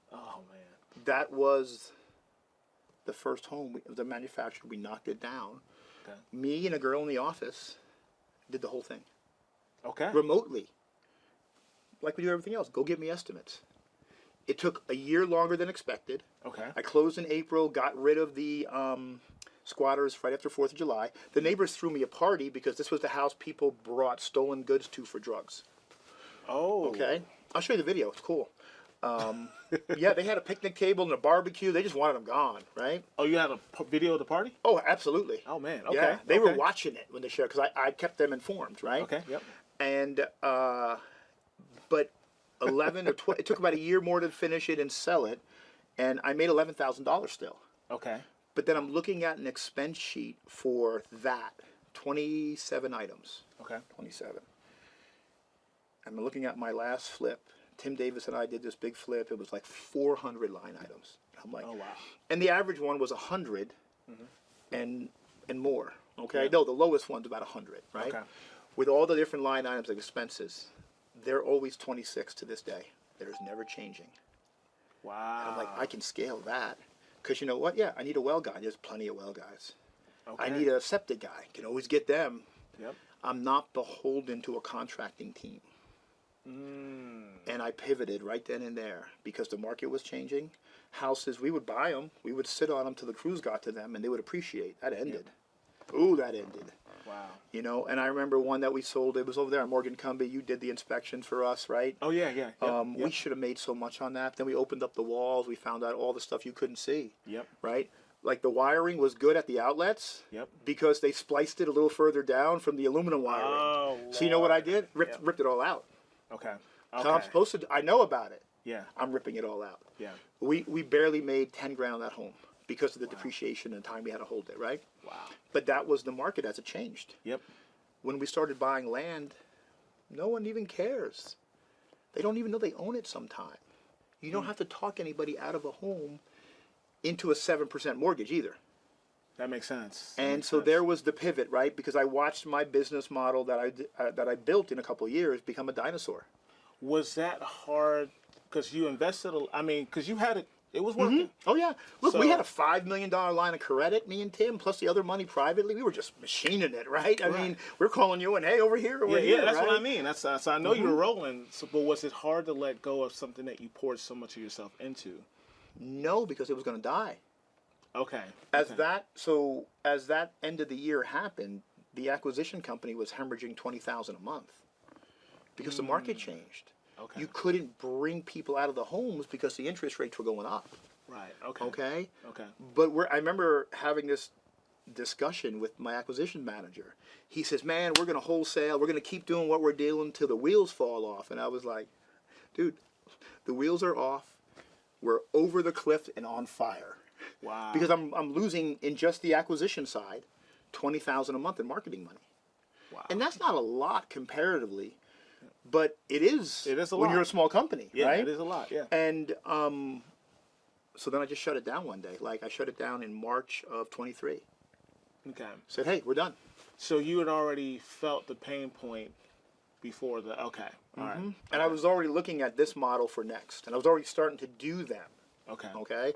that was the first home. It was a manufacturer. We knocked it down. Okay. Me and a girl in the office did the whole thing. Okay. Remotely. Like we do everything else. Go get me estimates. It took a year longer than expected. Okay. I closed in April, got rid of the squatters right after 4th of July. The neighbors threw me a party because this was the house people brought stolen goods to for drugs. Oh. Okay. I'll show you the video. It's cool. Yeah, they had a picnic table and a barbecue. They just wanted them gone, right? Oh, you had a video of the party? Oh, absolutely. Oh, man. Okay. Yeah, they were watching it when they shared because I kept them informed, right? Okay, yep. And, but 11 or 12, it took about a year more to finish it and sell it. And I made $11,000 still. Okay. But then I'm looking at an expense sheet for that, 27 items. Okay. 27. I'm looking at my last flip. Tim Davis and I did this big flip. It was like 400 line items. I'm like, oh wow. And the average one was 100 and more. Okay. Yeah. No, the lowest one's about 100, right? Okay. With all the different line items and expenses, they're always 26 to this day. There's never changing. Wow. And I'm like, I can scale that. Because you know what? Yeah, I need a well guy. There's plenty of well guys. Okay. I need a septic guy. Can always get them. Yep. I'm not beholden to a contracting team. And I pivoted right then and there because the market was changing. Houses, we would buy them. We would sit on them till the crews got to them, and they would appreciate. That ended. Yep. Ooh, that ended. Wow. You know, and I remember one that we sold. It was over there on Morgan Cumbie. You did the inspections for us, right? Oh, yeah, yeah. Yep. We should have made so much on that. Then we opened up the walls. We found out all the stuff you couldn't see. Yep. Right? Like the wiring was good at the outlets. Yep. Because they spliced it a little further down from the aluminum wiring. Oh, so you know what I did? Ripped it all out. Okay. So I'm supposed to. I know about it. Yeah. I'm ripping it all out. Yeah. We barely made 10 grand on that home because of the depreciation and time we had to hold it, right? Wow. But that was the market as it changed. Yep. When we started buying land, no one even cares. They don't even know they own it sometime. You don't have to talk anybody out of a home into a 7% mortgage either. That makes sense. And so there was the pivot, right? Because I watched my business model that I built in a couple of years become a dinosaur. Was that hard? Because you invested, because you had it, it was working. Oh, yeah. Look, So- we had a $5 million line of credit, me and Tim, plus the other money privately. We were just machining it, right? I mean, we're calling you and, hey, over here, over here, that's right? what I mean. That's so I know you were rolling, but was it hard to let go of something that you poured so much of yourself into? No, because it was going to die. Okay. As that end of the year happened, the acquisition company was hemorrhaging $20,000 a month because the market changed. Okay. You couldn't bring people out of the homes because the interest rates were going up. Right. Okay. Okay. Okay. But I remember having this discussion with my acquisition manager. He says, "Man, we're going to wholesale. We're going to keep doing what we're doing till the wheels fall off." And I was like, "Dude, the wheels are off. We're over the cliff and on fire." Wow. Because I'm losing in just the acquisition side, $20,000 a month in marketing money. Wow. And that's not a lot comparatively, but it is. It is a when lot. you're a small company, Yeah, right? it is a lot. Yeah. And so then I just shut it down one day. Like I shut it down in March of 23. Okay. Said, "Hey, we're done." So you had already felt the pain point before the all right. And I was already looking at this model for next, and I was already starting to do them. Okay,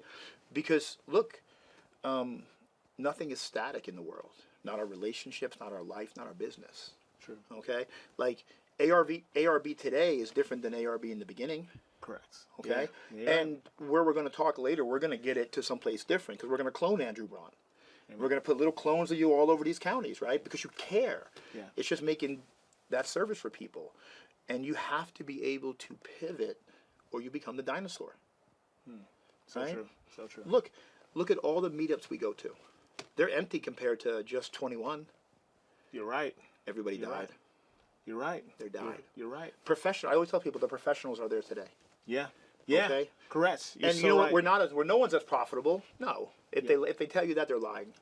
because look, nothing is static in the world. Not our relationships, not our life, not our business. True. Okay, like ARB today is different than ARB in the beginning. Correct. Okay, Yeah. and where we're going to talk later, we're going to get it to someplace different because we're going to clone Andrew Braun. We're going to put little clones of you all over these counties, right? Because you care. Yeah. It's just making that service for people. And you have to be able to pivot or you become the dinosaur. So right? true. So true. Look at all the meetups we go to. They're empty compared to just 21. You're right. Everybody died. Right. You're right. They died. You're right. I always tell people the professionals are there today. Yeah. Yeah. Okay? Correct. You're And so you know right. what? We're no one's as profitable. No. If they tell you that, they're lying.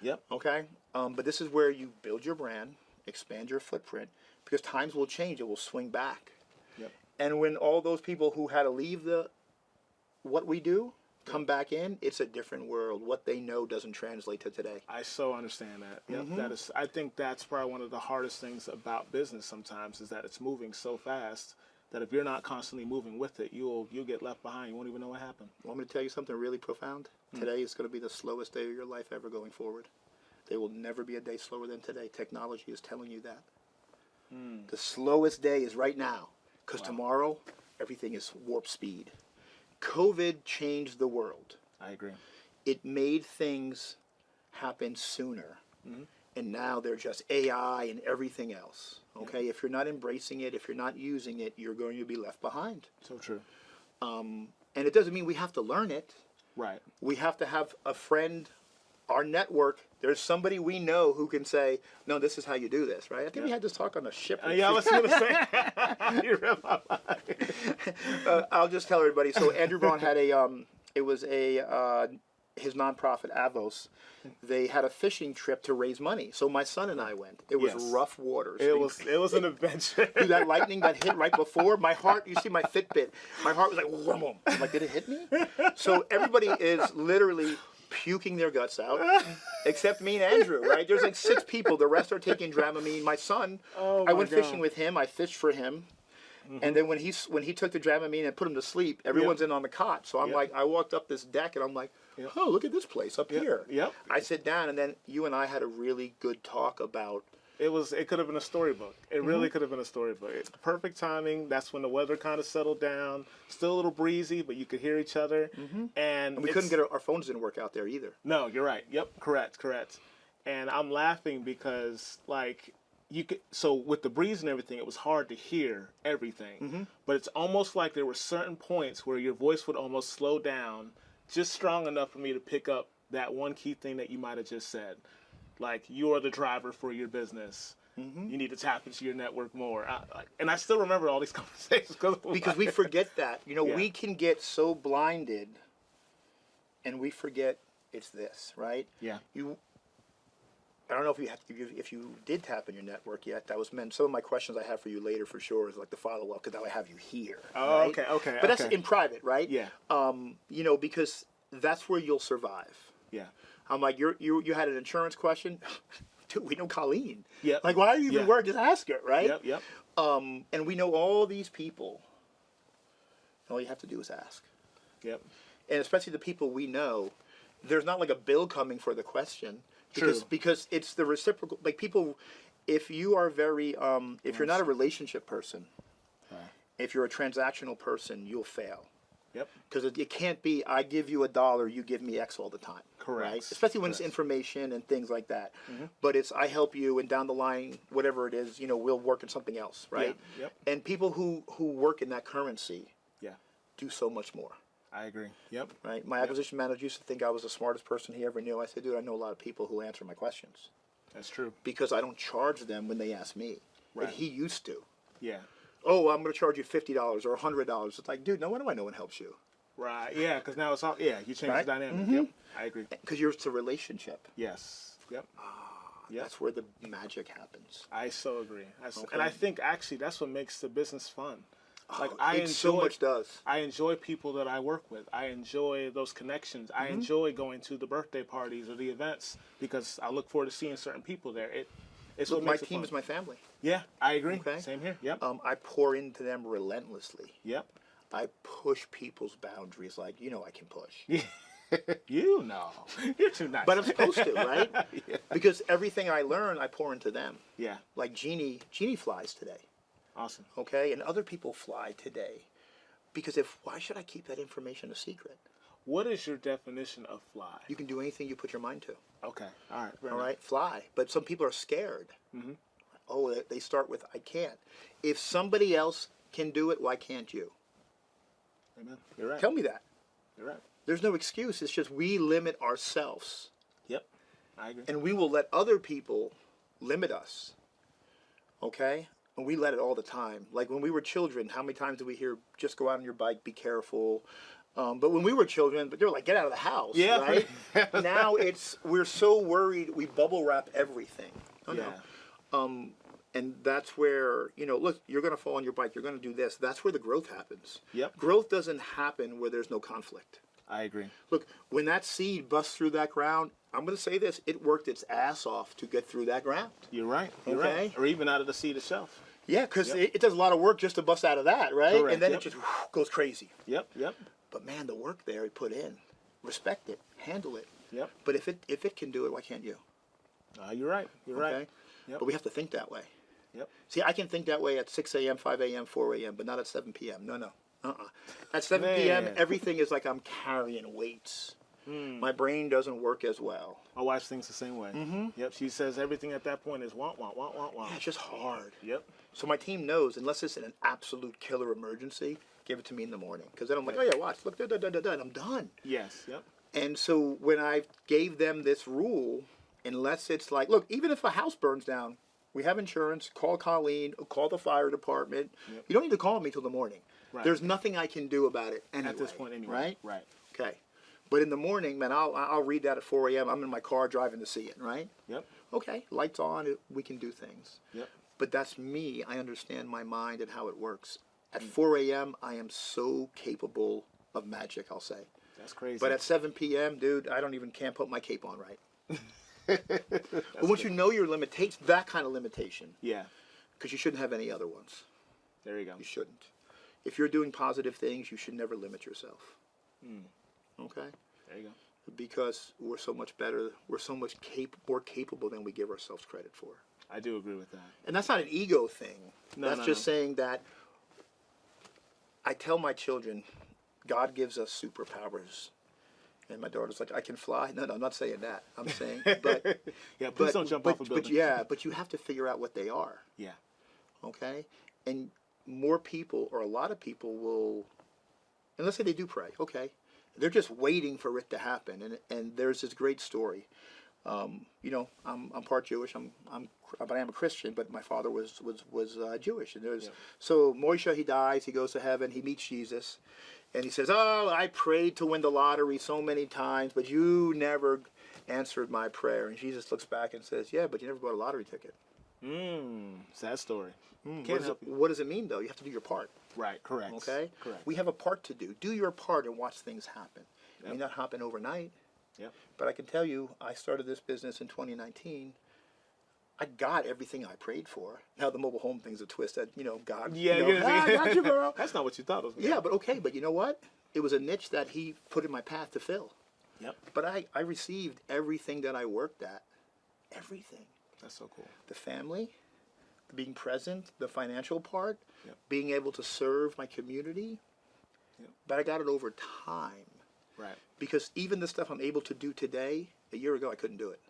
Yep. Okay? But this is where you build your brand, expand your footprint, because times will change. It will swing back. Yep. And when all those people who had to leave what we do come back in, it's a different world. What they know doesn't translate to today. I so understand that. Yep. That is. I think that's probably one of the hardest things about business sometimes is that it's moving so fast that if you're not constantly moving with it, you'll get left behind. You won't even know what happened. Want me to tell you something really profound? Today is going to be the slowest day of your life ever going forward. There will never be a day slower than today. Technology is telling you that. The slowest day is right now, because tomorrow everything is warp speed. COVID changed the world. I agree. It made things happen sooner. And now they're just AI and everything else. Okay, if you're not embracing it, if you're not using it, you're going to be left behind. So true. And it doesn't mean we have to learn it. Right. We have to have a friend, our network. There's somebody we know who can say, no, this is how you do this, right? I think we had this talk on a ship. Yeah, I was going to say. You read my mind. I'll just tell everybody. So Andrew Braun had his nonprofit, Avos. They had a fishing trip to raise money. So my son and I went. It was rough waters. It was an adventure. Dude, that lightning that hit right before, my heart, you see my Fitbit, my heart was like, whum. I'm like, did it hit me? So everybody is literally puking their guts out, except me and Andrew, right? There's like 6 people. The rest are taking Dramamine. My son, I went fishing with him. I fished for him. And then when he took the Dramamine and put him to sleep, everyone's in on the cot. So I'm like, I walked up this deck and I'm like, oh, look at this place up here. Yep. I sit down and then you and I had a really good talk about. It could have been a storybook. It really could have been a storybook. It's perfect timing. That's when the weather kind of settled down. Still a little breezy, but you could hear each other. And we couldn't get our phones didn't work out there either. No, you're right. Yep, correct. And I'm laughing because so with the breeze and everything, it was hard to hear everything. But it's almost like there were certain points where your voice would almost slow down just strong enough for me to pick up that one key thing that you might have just said. Like, you're the driver for your business. You need to tap into your network more. And I still remember all these conversations. Because we forget that. We can get so blinded and we forget it's this, right? Yeah. I don't know if you did tap in your network yet. That was meant. Some of my questions I have for you later for sure is like the follow-up because now I have you here. Oh, right? okay. But that's in private, right? Yeah. Because that's where you'll survive. Yeah. I'm like, you had an insurance question? Dude, we know Colleen. Yeah. Like, why are you even worried? Just ask her, right? Yep. And we know all these people. All you have to do is ask. Yep. And especially the people we know, there's not like a bill coming for the question. Because it's the reciprocal. Like people, if you are very, if you're not a relationship person, if you're a transactional person, you'll fail. Yep. Because it can't be, I give you $1, you give me X all the time. Correct. Right? Especially when it's information and things like that. But it's, I help you, and down the line, whatever it is, we'll work on something else, right? Yep. And people who work in that currency do so much more. I agree. Yep. Right? My acquisition manager used to think I was the smartest person he ever knew. I said, dude, I know a lot of people who answer my questions. That's true. Because I don't charge them when they ask me. Right. And he used to. Yeah. Oh, I'm going to charge you $50 or $100. It's like, dude, no wonder why no one helps you. Right. Yeah, because now it's all, you change the dynamic. Yep. I agree. Because it's a relationship. Yes. Yep. That's where the magic happens. I so agree. And I think actually that's what makes the business fun. Like so much does. I enjoy people that I work with. I enjoy those connections. I enjoy going to the birthday parties or the events because I look forward to seeing certain people there. It's Look, what my makes it team fun. is my family. Yeah, I agree. Okay. Same here. Yep. I pour into them relentlessly. Yep. I push people's boundaries like, I can push. Yeah. You know. You're too nice. But I'm supposed to, right? Yeah. Because everything I learn, I pour into them. Yeah. Like Jeannie flies today, Awesome. okay? And other people fly today. Because why should I keep that information a secret? What is your definition of fly? You can do anything you put your mind to. Okay. All right. Fair All enough. right, fly. But some people are scared. Mm-hmm. Oh, they start with, I can't. If somebody else can do it, why can't you? Amen. You're right. Tell me that. You're right. There's no excuse. It's just we limit ourselves. Yep. I agree. And we will let other people limit us. Okay? And we let it all the time. Like when we were children, how many times did we hear, just go out on your bike, be careful? But when we were children, they were like, get out of the house, Yeah. right? Now we're so worried, we bubble wrap everything. Oh, Yeah. no. And that's where, look, you're going to fall on your bike, you're going to do this. That's where the growth happens. Yep. Growth doesn't happen where there's no conflict. I agree. Look, when that seed busts through that ground, I'm going to say this, it worked its ass off to get through that ground. You're right. You're Okay. right. Or even out of the seed itself. Yeah, because Yep. it does a lot of work just to bust out of that, right? Correct, And then yep. it just goes crazy. Yep. Yep. But man, the work there it put in, respect it, handle it. Yep. But if it can do it, why can't you? You're right. You're right. Okay? Yep. But we have to think that way. Yep. See, I can think that way at 6 a.m., 5 a.m., 4 a.m., but not at 7 p.m. No. At 7 p.m., Man. everything is like I'm carrying weights. My brain doesn't work as well. My wife thinks the same way. Mm-hmm. Yep. She says everything at that point is want. Yeah, it's just hard. Yep. So my team knows, unless it's an absolute killer emergency, give it to me in the morning. Because then I'm like, oh yeah, watch, look, and I'm done. Yes. Yep. And so when I gave them this rule, unless it's like, look, even if a house burns down, we have insurance, call Colleen, call the fire department. Yep. You don't need to call me till the morning. Right. There's nothing I can do about it anyway. At this point, anyway. Right? Right. Okay. But in the morning, man, I'll read that at 4 a.m. I'm in my car driving to see it, right? Yep. Okay, lights on, we can do things. Yep. But that's me. I understand my mind and how it works. At 4 a.m., I am so capable of magic, I'll say. That's crazy. But at 7 p.m., dude, I can't put my cape on right. But once you know your limitations, that kind of limitation, yeah. because you shouldn't have any other ones. There you go. You shouldn't. If you're doing positive things, you should never limit yourself. Okay? There you go. Because we're so much better, we're so much more capable than we give ourselves credit for. I do agree with that. And that's not an ego thing. No, That's no, just no. saying that I tell my children, God gives us superpowers. And my daughter's like, I can fly. No, I'm not saying that. I'm saying, but Yeah. Please don't jump off a building. but you have to figure out what they are. Yeah. Okay? And more people, or a lot of people will, and let's say they do pray, okay, they're just waiting for it to happen. And there's this great story. I'm part Jewish. But I am a Christian. But my father was Jewish. And so Moshe, he dies. He goes to heaven. He meets Jesus, and he says, "Oh, I prayed to win the lottery so many times, but you never answered my prayer." And Jesus looks back and says, "Yeah, but you never bought a lottery ticket." Sad story. Can't help you. What does it mean though? You have to do your part. Right. Correct. Okay. Correct. We have a part to do. Do your part and watch things happen. It may Yep. not happen overnight. Yep. But I can tell you, I started this business in 2019. I got everything I prayed for. Now the mobile home thing's a twist that, God, Yeah. I got you, girl. That's not what you thought it was. Yeah, but okay, but you know what? It was a niche that he put in my path to fill. Yep. But I received everything that I worked at. Everything. That's so cool. The family, being present, the financial part, Yep. being able to serve my community. Yep. But I got it over time. Right. Because even the stuff I'm able to do today, a year ago I couldn't do it.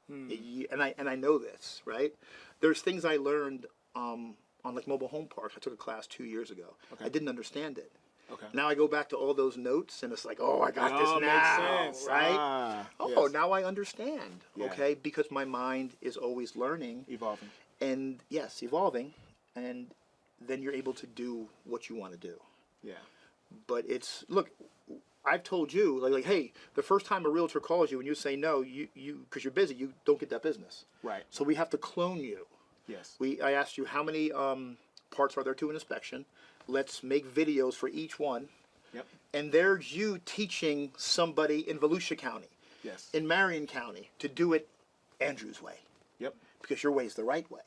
And I know this, right? There's things I learned on like mobile home parks. I took a class 2 years ago. Okay. I didn't understand it. Okay. Now I go back to all those notes and it's like, oh, I got Oh, this makes now, sense. right? Ah, Oh, yes. now I understand, Yeah. okay? Because my mind is always learning Evolving. and, yes, evolving, and then you're able to do what you want to do. Yeah. But it's, look, I've told you, like, hey, the first time a realtor calls you and you say no, you because you're busy, you don't get that business. Right. So we have to clone you. Yes. I asked you how many parts are there to an inspection. Let's make videos for each one. Yep. And there's you teaching somebody in Volusia County, Yes. in Marion County, to do it Andrew's way. Yep. because your way is the right way.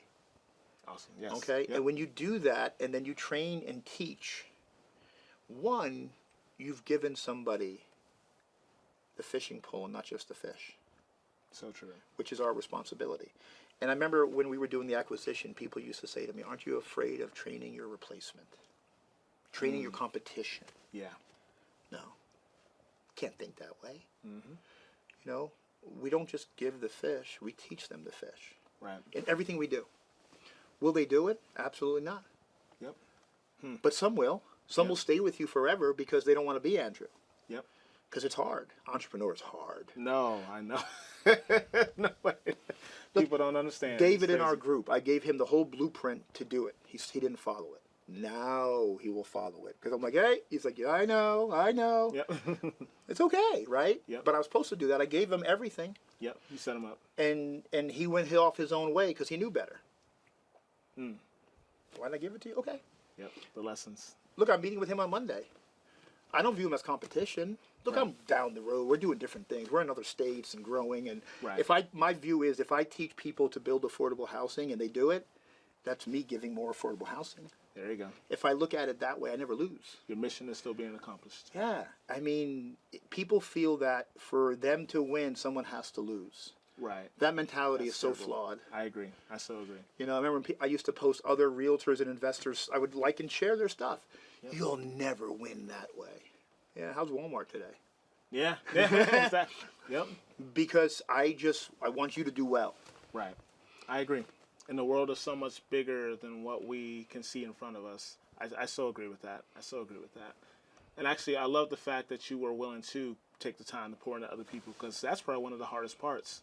Awesome. Yes. Okay? Yep. And when you do that and then you train and teach, one, you've given somebody the fishing pole and not just the fish. So true. Which is our responsibility. And I remember when we were doing the acquisition, people used to say to me, aren't you afraid of training your replacement? Training your competition? Yeah. No. Can't think that way. Mm-hmm. You know, we don't just give the fish, we teach them to fish. Right. In everything we do. Will they do it? Absolutely not. Yep. But some will. Some will stay with you forever because they don't want to be Andrew. Yep. Because it's hard. Entrepreneur is hard. No, I know. No way. People don't understand. David in our group, I gave him the whole blueprint to do it. He didn't follow it. Now he will follow it. Because I'm like, hey, he's like, yeah, I know. Yep. It's okay, right? Yep. But I was supposed to do that. I gave him everything. Yep. You set him up. And he went off his own way because he knew better. Why did I give it to you? Okay. Yep. The lessons. Look, I'm meeting with him on Monday. I don't view him as competition. Look, I'm down the road. We're doing different things. We're in other states and growing. And my view is if I teach people to build affordable housing and they do it, that's me giving more affordable housing. There you go. If I look at it that way, I never lose. Your mission is still being accomplished. Yeah. I mean, people feel that for them to win, someone has to lose. Right. That mentality is so flawed. I agree. I so agree. You know, I remember when I used to post other realtors and investors. I would like and share their stuff. Yep. You'll never win that way. Yeah, how's Walmart today? Yeah. Exactly. Yep. Because I want you to do well. Right. I agree. And the world is so much bigger than what we can see in front of us. I so agree with that. I so agree with that. And actually, I love the fact that you were willing to take the time to pour into other people, because that's probably one of the hardest parts,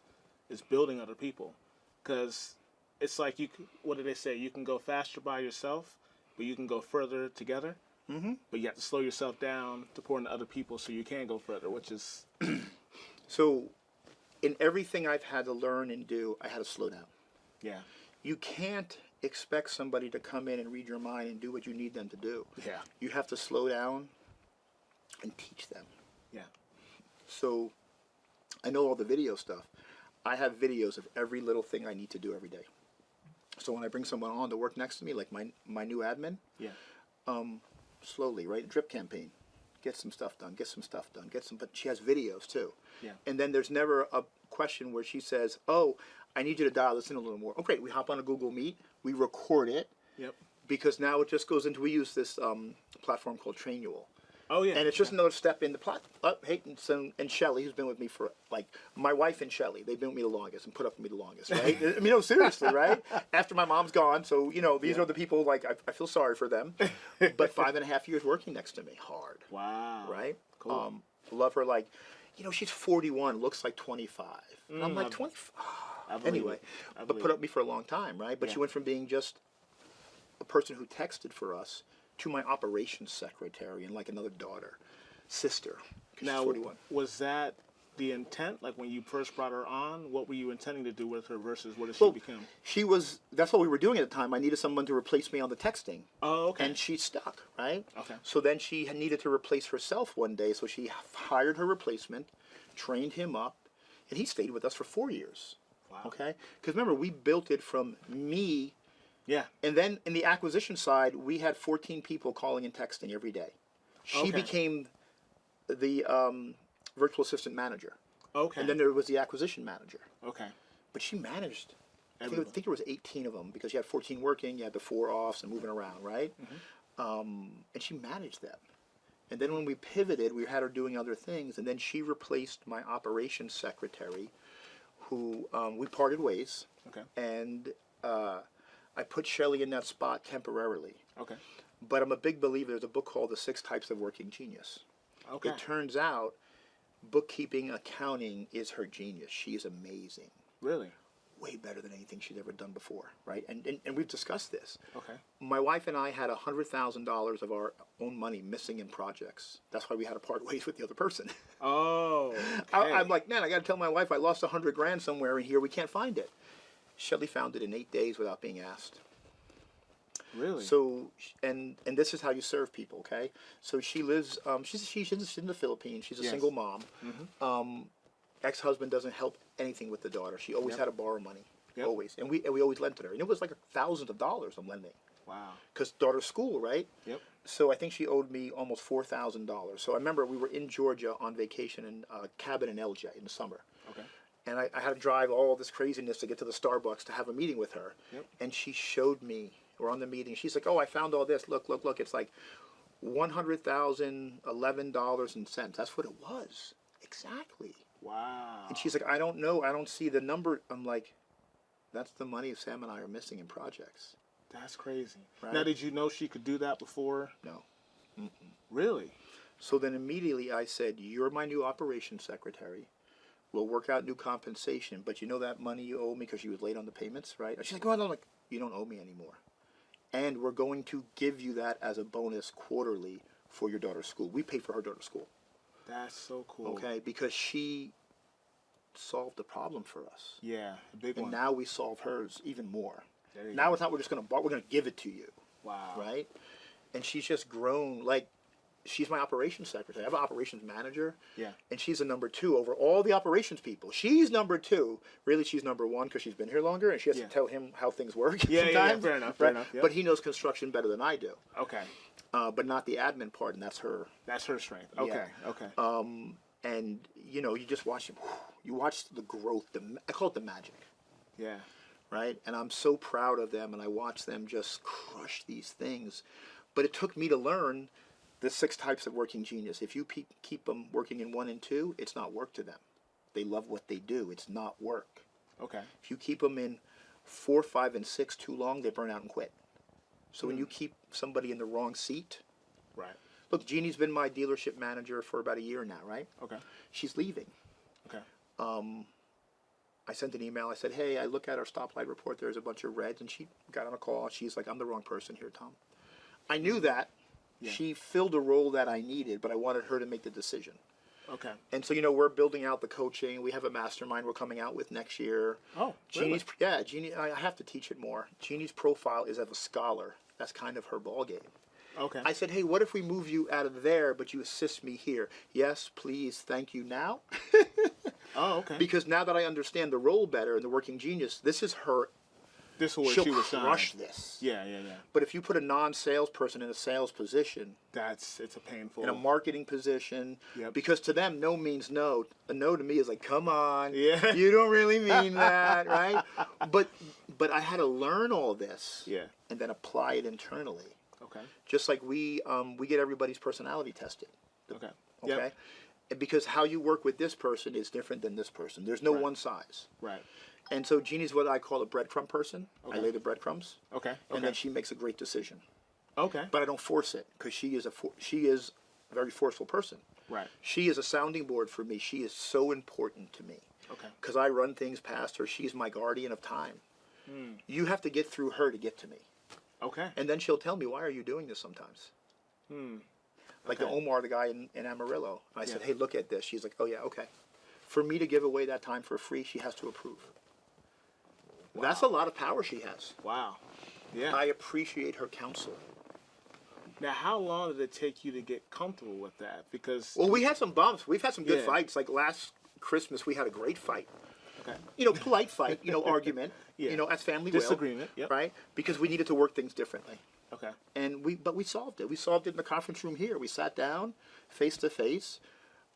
is building other people. Because it's like, what do they say? You can go faster by yourself, but you can go further together. Mm-hmm. But you have to slow yourself down to pour into other people so you can go further, which is... So, in everything I've had to learn and do, I had to slow down. Yeah. You can't expect somebody to come in and read your mind and do what you need them to do. Yeah. You have to slow down and teach them. Yeah. So, I know all the video stuff. I have videos of every little thing I need to do every day. So when I bring someone on to work next to me, like my new admin, slowly, right? Drip campaign. Get some stuff done, but she has videos too. Yeah. And then there's never a question where she says, oh, I need you to dial this in a little more. Okay, we hop on a Google Meet, we record it. Yep. Because now it just goes into, we use this platform called Trainual. Oh, yeah. And it's just another step in the plot. Hayden and Shelly, who's been with me for, like, my wife and Shelly, they've been with me the longest and put up with me the longest, right? I mean, no, seriously, right? After my mom's gone, so, you know, these are the people, like, I feel sorry for them. But 5.5 years working next to me, hard. Wow. Right? Cool. Love her, like, you know, she's 41, looks like 25. And I'm like, 25. Anyway, but put up with me for a long time, right? But she went from being just a person who texted for us to my operations secretary and like another daughter, sister. Now, 41. Was that the intent? Like when you first brought her on, what were you intending to do with her versus what did she become? She was, that's what we were doing at the time. I needed someone to replace me on the texting. Oh, okay. And she stuck, right? Okay. So then she needed to replace herself one day. So she hired her replacement, trained him up, and he stayed with us for 4 years. Wow. Okay? Because remember, we built it from me. Yeah. And then in the acquisition side, we had 14 people calling and texting every day. She became the virtual assistant manager. Okay. And then there was the acquisition manager. Okay. But she managed, I think there was 18 of them, because you had 14 working, you had the 4 offs and moving around, right? Mm-hmm. And she managed them. And then when we pivoted, we had her doing other things, and then she replaced my operations secretary, who we parted ways. Okay. And I put Shelley in that spot temporarily. Okay. But I'm a big believer. There's a book called The 6 Types of Working Genius. Okay. It turns out bookkeeping, accounting is her genius. She is amazing. Really? Way better than anything she's ever done before, right? And we've discussed this. Okay. My wife and I had $100,000 of our own money missing in projects. That's why we had to part ways with the other person. Oh. Okay. I'm like, man, I got to tell my wife I lost $100,000 somewhere in here. We can't find it. Shelley found it in 8 days without being asked. Really? So, and this is how you serve people, okay? So she lives, she's in the Philippines. She's a single mom. Mm-hmm. Ex-husband doesn't help anything with the daughter. She always had to borrow money. Yep. always. And we always lent to her. And it was like thousands of dollars I'm lending. Wow. Because daughter's school, right? Yep. So I think she owed me almost $4,000. So I remember we were in Georgia on vacation in a cabin in LJ in the summer. Okay. And I had to drive all this craziness to get to the Starbucks to have a meeting with her. Yep. And she showed me, we're on the meeting, she's like, oh, I found all this. Look, look, look. It's like $100,011.00. That's what it was. Exactly. Wow. And she's like, I don't know. I don't see the number. I'm like, that's the money Sam and I are missing in projects. That's crazy. Right? Now, did you know she could do that before? No. Really? So then immediately I said, you're my new operations secretary. We'll work out new compensation. But you know that money you owe me because you was late on the payments, right? And she's like, well, no, like, you don't owe me anymore. And we're going to give you that as a bonus quarterly for your daughter's school. We pay for her daughter's school. That's so cool. Okay, because she solved the problem for us. Yeah, a big And one. now we solve hers even more. There you Now go. it's not we're just going to we're going to give it to you. Wow. Right? And she's just grown. Like, she's my operations secretary. I have an operations manager. Yeah. And she's a number 2 over all the operations people. She's number 2. Really, she's number 1 because she's been here longer and she has Yeah. to tell him how things work Yeah, sometimes. fair enough, right? fair enough. Yep. But he knows construction better than I do. Okay. But not the admin part, and that's her. That's her strength. Okay, okay. And, you know, you just watch him. You watch the growth. I call it the magic. Yeah. Right? And I'm so proud of them, and I watch them just crush these things. But it took me to learn the 6 types of working genius. If you keep them working in 1 and 2, it's not work to them. They love what they do. It's not work. Okay. If you keep them in 4, 5, and 6 too long, they burn out and quit. So when you keep somebody in the wrong seat, Right. look, Jeannie's been my dealership manager for about a year now, right? Okay. She's leaving. Okay. I sent an email. I said, hey, I look at our stoplight report. There's a bunch of reds. And she got on a call. She's like, I'm the wrong person here, Tom. I knew that. Yeah. She filled a role that I needed, but I wanted her to make the decision. Okay. And so, you know, we're building out the coaching. We have a mastermind we're coming out with next year. Oh, Jeannie's, yeah, Jeannie, I have to teach it more. Jeannie's profile is of a scholar. That's kind of her ball game. Okay. I said, hey, what if we move you out of there, but you assist me here? Yes, please, thank you now. Oh, okay. Because now that I understand the role better and the working genius, this is her. This is where She'll she was crush shining. this. Yeah, yeah, yeah. But if you put a non-salesperson in a sales position, It's a painful. in a marketing position, Yep. because to them, no means no. A no to me is like, come on, Yeah. you don't really mean that, right? But I had to learn all this, Yeah. and then apply it internally. Okay. Just like we get everybody's personality tested. Okay. Okay. Yep. And because how you work with this person is different than this person. There's no Right. one size. Right. And so Jeannie's what I call a breadcrumb person. Okay. I lay the breadcrumbs, Okay. Okay. and then she makes a great decision. Okay. But I don't force it because she is a very forceful person. Right. She is a sounding board for me. She is so important to me Okay. because I run things past her. She's my guardian of time. You have to get through her to get to me. Okay. And then she'll tell me, why are you doing this sometimes? Like the Okay. Omar, the guy in Amarillo. I said, Yeah. hey, look at this. She's like, oh, yeah, okay. For me to give away that time for free, she has to approve. That's a lot of power she has. Wow. Yeah. I appreciate her counsel. Now, how long did it take you to get comfortable with that? Because Well, we had some bumps. We've had some good Yeah. fights. Like last Christmas, we had a great fight. okay. You know, polite fight, argument, Yeah. as family will. Disagreement, yep. Right? Because we needed to work things differently. Okay. And we solved it. We solved it in the conference room here. We sat down, face to face,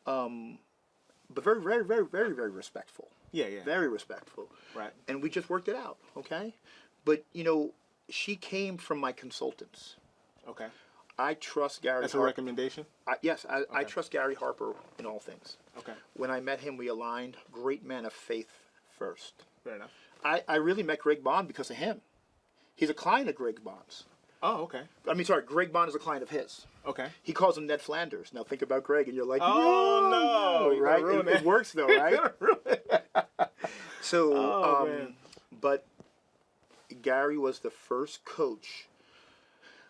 but very, very, very, very, very respectful. Yeah. Yeah. Very respectful. Right. And we just worked it out, okay? But, she came from my consultants. Okay. I trust Gary That's a Harper. recommendation. Yes, I trust Gary Harper in all things. Okay. When I met him, we aligned. Great man of faith first. Fair enough. I really met Greg Bond because of him. He's a client of Greg Bond's. Oh, okay. Greg Bond is a client of his. Okay. He calls him Ned Flanders. Now think about Greg, and you're like, Oh, no, you right? gotta ruin It works though, right? So, Oh, man. but Gary was the first coach.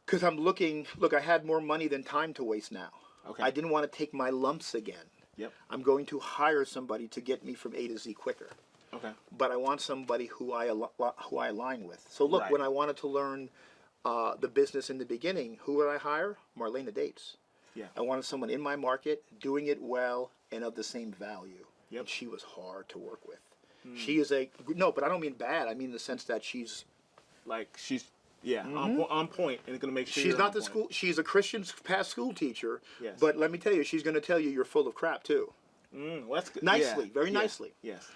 Because look, I had more money than time to waste now. Okay. I didn't want to take my lumps again. Yep. I'm going to hire somebody to get me from A to Z quicker. Okay. But I want somebody who I align with. So look, Right. when I wanted to learn the business in the beginning, who would I hire? Marlena Dates. Yeah. I wanted someone in my market, doing it well, and of the same value. Yep. And she was hard to work with. She is no, but I don't mean bad. I mean in the sense that she's like she's on point and going to make sure she's you're not on the point. school. She's a Christian past school teacher. Yes. But let me tell you, she's going to tell you you're full of crap too. Well, that's good. Nicely, very nicely. Yes.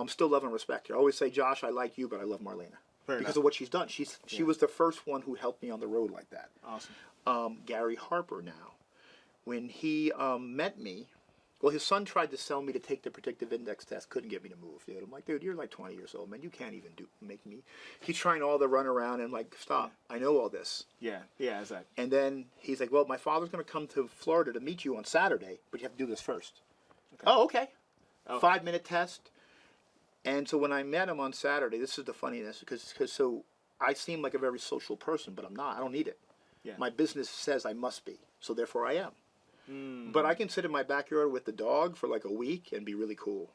Still love and respect her. I always say, Josh, I like you, but I love Marlena Fair because enough. of what she's done. She was the first one who helped me on the road like that. Awesome. Gary Harper now, when he met me, well, his son tried to sell me to take the predictive index test, couldn't get me to move. Dude. I'm like, dude, you're like 20 years old, man. You can't even make me. He's trying all the run around and like, stop. I know all this. Yeah, exactly. And then he's like, well, my father's going to come to Florida to meet you on Saturday, but you have to do this first. Okay. Oh, okay. 5-minute test. And so when I met him on Saturday, this is the funniness, because so I seem like a very social person, but I'm not. I don't need it. Yeah. My business says I must be, so therefore I am. But I can sit in my backyard with the dog for like a week and be really cool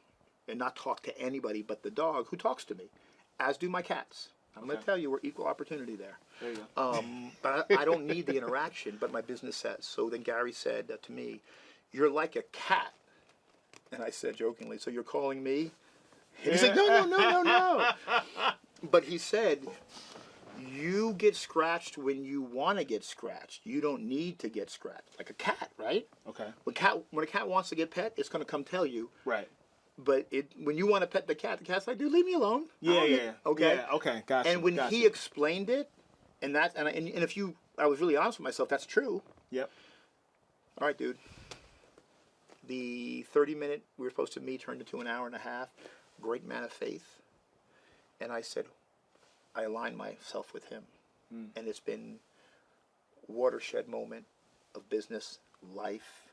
and not talk to anybody but the dog who talks to me, as do my cats. I'm going to tell you, we're equal opportunity there. There you go. But I don't need the interaction, but my business says. So then Gary said to me, you're like a cat. And I said jokingly, so you're calling me? And he's like, no. But he said, you get scratched when you want to get scratched. You don't need to get scratched. Like a cat, right? Okay. When a cat wants to get pet, it's going to come tell you. Right. But when you want to pet the cat's like, dude, leave me alone. Yeah. Okay. Yeah, okay. Gotcha. And when he explained it, and if I was really honest with myself, that's true. Yep. All right, dude. The 30-minute we were supposed to meet turned into an hour and a half. Great man of faith. And I said, I aligned myself with him. And it's been watershed moment of business, life.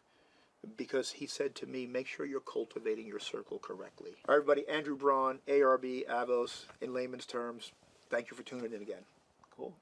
Because he said to me, make sure you're cultivating your circle correctly. All right, everybody, Andrew Braun, ARB, Avos, in layman's terms, thank you for tuning in again. Cool.